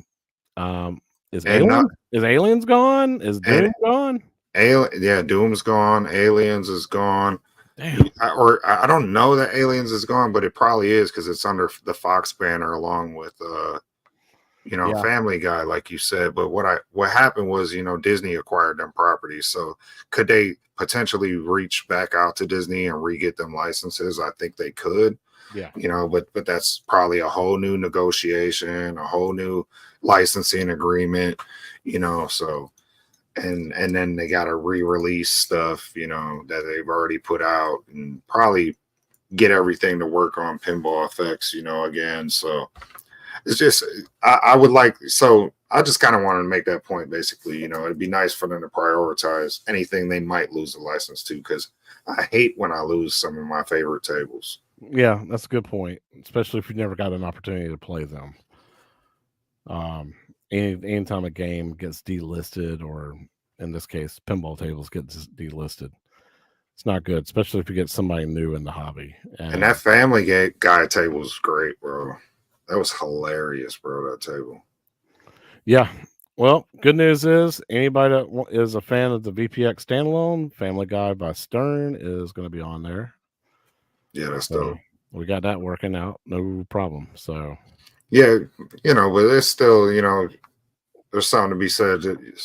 is Aliens gone? Is Doom gone? Doom's gone. Aliens is gone. Damn. I don't know that Aliens is gone, but it probably is because it's under the Fox banner along with Family Guy, like you said. But what happened was, Disney acquired them properties. So could they potentially reach back out to Disney and re-get them licenses? I think they could. Yeah. But that's probably a whole new negotiation, a whole new licensing agreement, so and then they got to re-release stuff, that they've already put out, and probably get everything to work on pinball effects, again. So it's just I would like, so I just kind of wanted to make that point. Basically, it'd be nice for them to prioritize anything they might lose the license to, because I hate when I lose some of my favorite tables. Yeah, that's a good point, especially if you never got an opportunity to play them. Anytime a game gets delisted, or in this case, pinball tables get delisted, it's not good, especially if you get somebody new in the hobby. And that Family Guy table was great, bro. That was hilarious, bro, that table. Yeah. Well, good news is anybody that is a fan of the VPX standalone, Family Guy by Stern is going to be on there. Yeah, that's dope. We got that working out. No problem. So, yeah, but it's still, there's something to be said,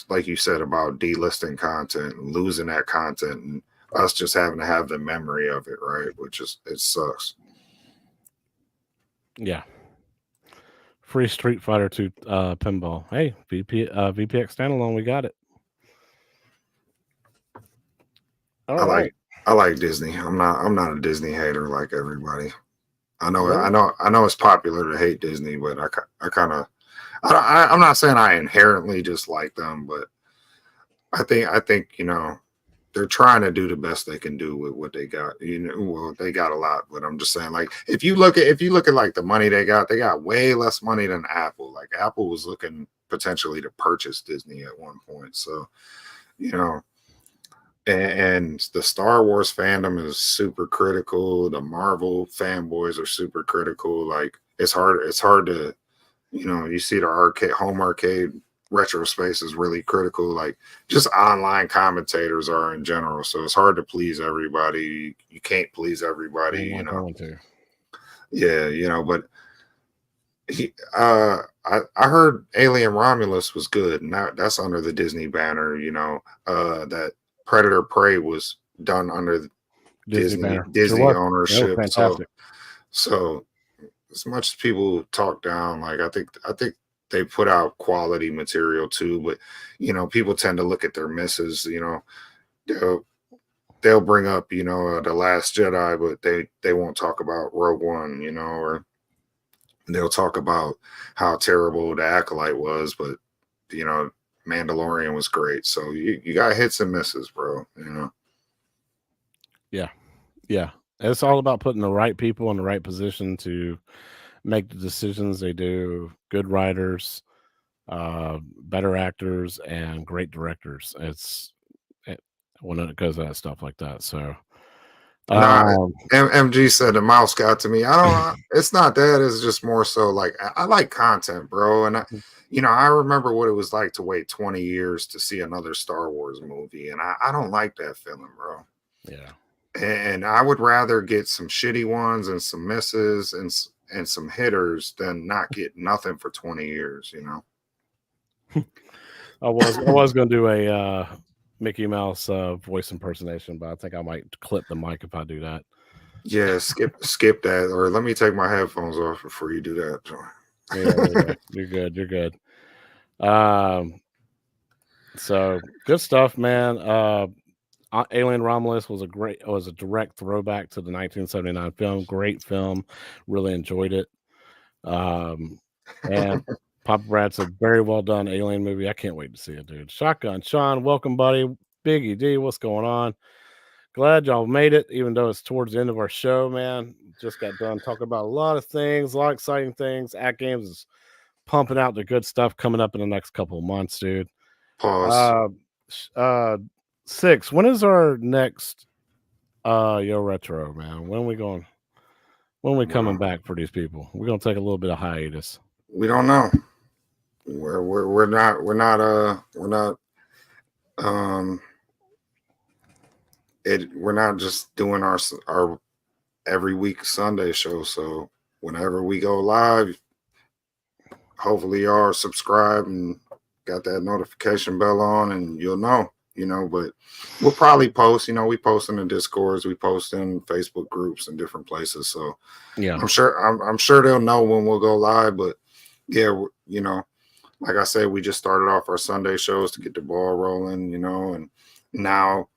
like you said, about delisting content and losing that content, and us just having to have the memory of it, right? Which is, it sucks. Yeah. Free Street Fighter 2 pinball. Hey, VPX standalone, we got it. I like Disney. I'm not a Disney hater like everybody. I know it's popular to hate Disney, but I kind of, I'm not saying I inherently dislike them, but I think they're trying to do the best they can do with what they got. Well, they got a lot, but I'm just saying, like, if you look at like the money they got way less money than Apple. Like, Apple was looking potentially to purchase Disney at one point. So, and the Star Wars fandom is super critical. The Marvel fanboys are super critical. Like, it's hard to, you see the home arcade retro space is really critical. Like, just online commentators are in general. So it's hard to please everybody. You can't please everybody, Yeah, but I heard Alien Romulus was good, and that's under the Disney banner, that Predator Prey was done under the Disney ownership. So as much as people talk down, like, I think they put out quality material too, but people tend to look at their misses. They'll bring up The Last Jedi, but they won't talk about Rogue One, or they'll talk about how terrible the Acolyte was, but Mandalorian was great. So you got hits and misses, bro. Yeah. It's all about putting the right people in the right position to make the decisions they do. Good writers, better actors, and great directors. When it goes to that stuff like that. So, MG said the mouse got to me. It's not that. It's just more so like, I like content, bro. And I remember what it was like to wait 20 years to see another Star Wars movie, and I don't like that feeling, bro. Yeah. And I would rather get some shitty ones and some misses and some hitters than not get nothing for 20 years, I was going to do a Mickey Mouse voice impersonation, but I think I might clip the mic if I do that. Yeah, skip that, or let me take my headphones off before you do that. Yeah, you're good. So good stuff, man. Alien Romulus was a direct throwback to the 1979 film. Great film, really enjoyed it. And Papa Brad said, very well done Alien movie. I can't wait to see it, dude. Shotgun Sean, welcome, buddy. Biggie D, what's going on? Glad y'all made it, even though it's towards the end of our show, man. Just got done talking about a lot of things, a lot of exciting things. Atgames is pumping out the good stuff coming up in the next couple of months, dude. Pause. 6, when is our next Yo Retro, man? When are we coming back for these people? We're gonna take a little bit of hiatus. We don't know. We're not we're not just doing our every week Sunday show. So whenever we go live, hopefully y'all are subscribed and got that notification bell on, and you'll know. But we'll probably post. We post in the Discords, we post in Facebook groups and different places. So yeah, I'm sure they'll know when we'll go live. But yeah, like I said, we just started off our Sunday shows to get the ball rolling, and now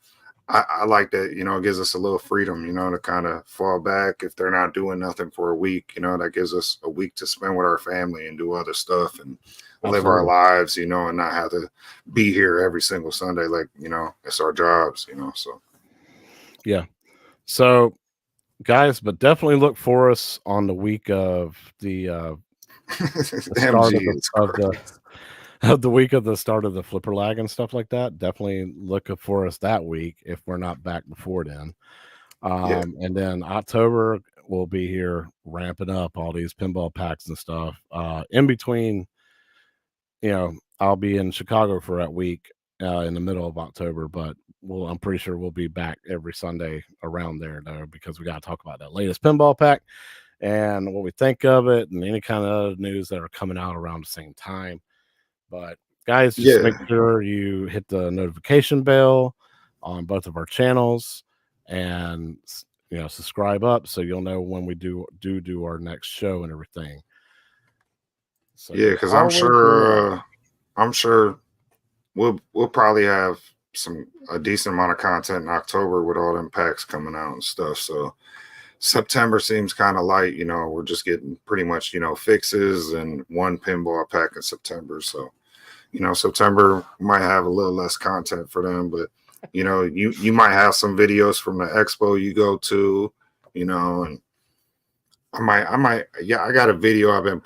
I like that, it gives us a little freedom, to kind of fall back if they're not doing nothing for a week, that gives us a week to spend with our family and do other stuff and live our lives, and not have to be here every single Sunday. Like, it's our jobs, so. Yeah. So guys, but definitely look for us on the week of the start of the week of the start of the flipper lag and stuff like that. Definitely look for us that week if we're not back before then. And then October we'll be here ramping up all these pinball packs and stuff. In between, I'll be in Chicago for that week in the middle of October, but I'm pretty sure we'll be back every Sunday around there though, because we got to talk about that latest pinball pack and what we think of it and any kind of other news that are coming out around the same time. But guys, just make sure you hit the notification bell on both of our channels and subscribe up so you'll know when we do our next show and everything. So yeah, because I'm sure we'll probably have a decent amount of content in October with all them packs coming out and stuff. So September seems kind of light, we're just getting pretty much, fixes and one pinball pack in September. So, September might have a little less content for them, but you might have some videos from the expo you go to, and I got a video I've been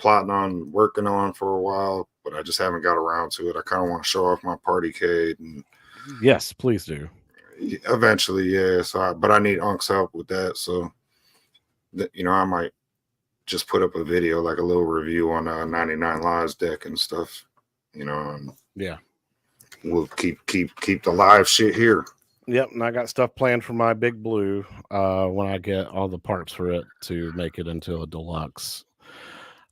working on for a while, but I just haven't got around to it. I kind of want to show off my partycade. And yes, please do. Eventually, yeah. So, but I need Unk's help with that. So, I might just put up a video, like a little review on 99 Lives deck and stuff, and yeah, we'll keep the live shit here. Yep, and I got stuff planned for my Big Blue when I get all the parts for it to make it into a deluxe,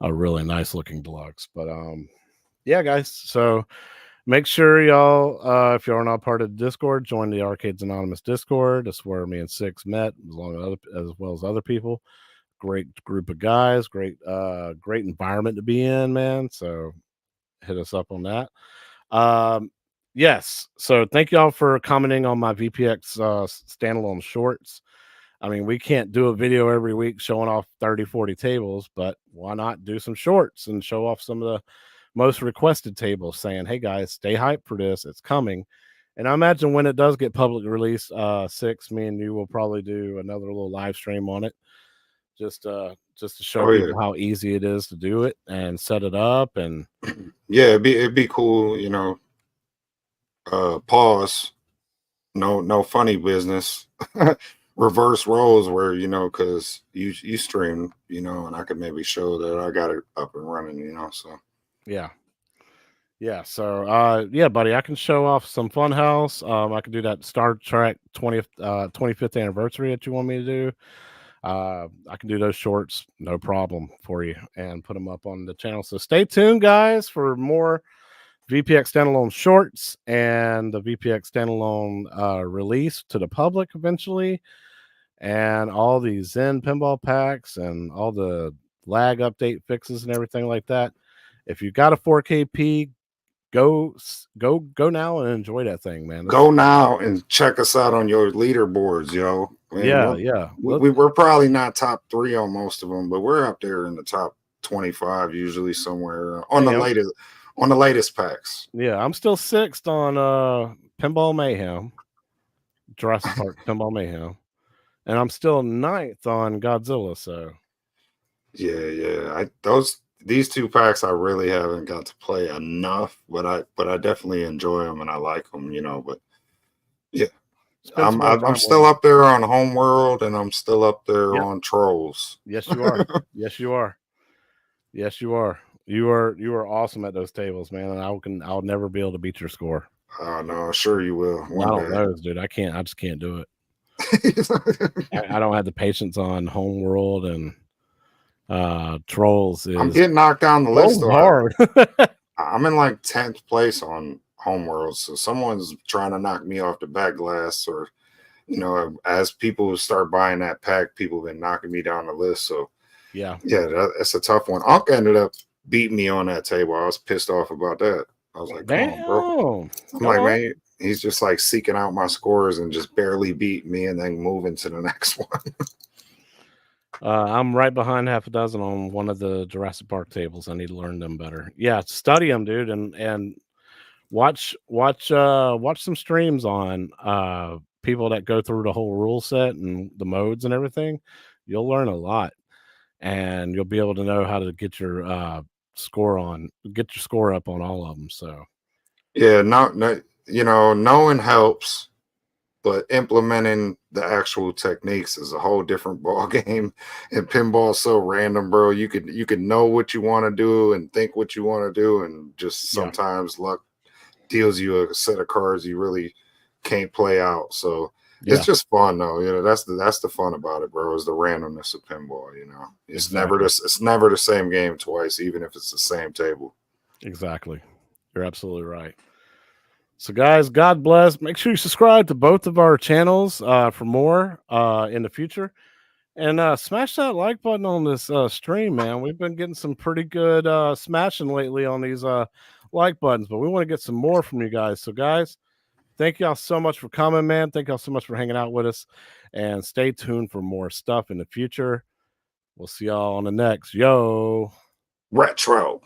a really nice looking deluxe. But yeah, guys, so make sure y'all, if you're not part of the Discord, join the Arcades Anonymous Discord. That's where me and Six met, as well as other people. Great group of guys, great environment to be in, man. So hit us up on that. Yes, so thank y'all for commenting on my VPX standalone shorts. I mean, we can't do a video every week showing off 30, 40 tables, but why not do some shorts and show off some of the most requested tables saying, hey guys, stay hyped for this, it's coming. And I imagine when it does get public release, Six, me and you will probably do another little live stream on it, just to show people how easy it is to do it and set it up. And yeah, it'd be cool, pause, no funny business. Reverse roles where because you stream, and I could maybe show that I got it up and running, so yeah. So yeah, buddy, I can show off some Funhouse. I can do that Star Trek 25th anniversary that you want me to do. I can do those shorts, no problem for you, and put them up on the channel. So stay tuned, guys, for more VPX standalone shorts and the VPX standalone release to the public eventually, and all these Zen pinball packs and all the lag update fixes and everything like that. If you got a 4KP, go now and enjoy that thing, man. Go now and check us out on your leaderboards, yo. Man, we're probably not top 3 on most of them, but we're up there in the top 25 usually somewhere on the latest packs. Yeah, I'm still 6th on Pinball Mayhem, Jurassic Park Pinball Mayhem, and I'm still 9th on Godzilla. So yeah, these 2 packs I really haven't got to play enough, but I definitely enjoy them and I like them, But yeah, I'm still up there on Homeworld and I'm still up there on Trolls. Yes, you are. Yes, you are. Yes, you are. You are awesome at those tables, man, and I'll never be able to beat your score. Oh no, sure you will. I don't know, dude. I just can't do it. I don't have the patience on Homeworld and Trolls is. I'm getting knocked down the list. Hard. I'm in like 10th place on Homeworld, so someone's trying to knock me off the back glass, or as people start buying that pack, people have been knocking me down the list. So yeah, that's a tough one. Unc ended up beating me on that table. I was pissed off about that. I was like, damn, come on, bro. I'm like, man, he's just like seeking out my scores and just barely beat me and then moving to the next one. I'm right behind half a dozen on one of the Jurassic Park tables. I need to learn them better. Yeah, study them, dude, and watch some streams on people that go through the whole rule set and the modes and everything. You'll learn a lot, and you'll be able to know how to get your score up on all of them. So yeah, knowing helps, but implementing the actual techniques is a whole different ball game. And pinball is so random, bro. You could know what you want to do and think what you want to do, and just sometimes luck deals you a set of cards you really can't play out. So it's just fun, though. That's the fun about it, bro. Is the randomness of pinball. It's never the same game twice, even if it's the same table. Exactly, you're absolutely right. So, guys, God bless. Make sure you subscribe to both of our channels for more in the future. And smash that like button on this stream, man. We've been getting some pretty good smashing lately on these like buttons, but we want to get some more from you guys. So, guys, thank y'all so much for coming, man. Thank y'all so much for hanging out with us. And stay tuned for more stuff in the future. We'll see y'all on the next. Retro.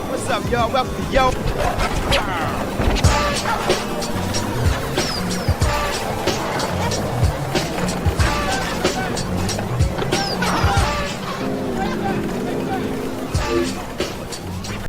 What's up, y'all? Welcome, yo.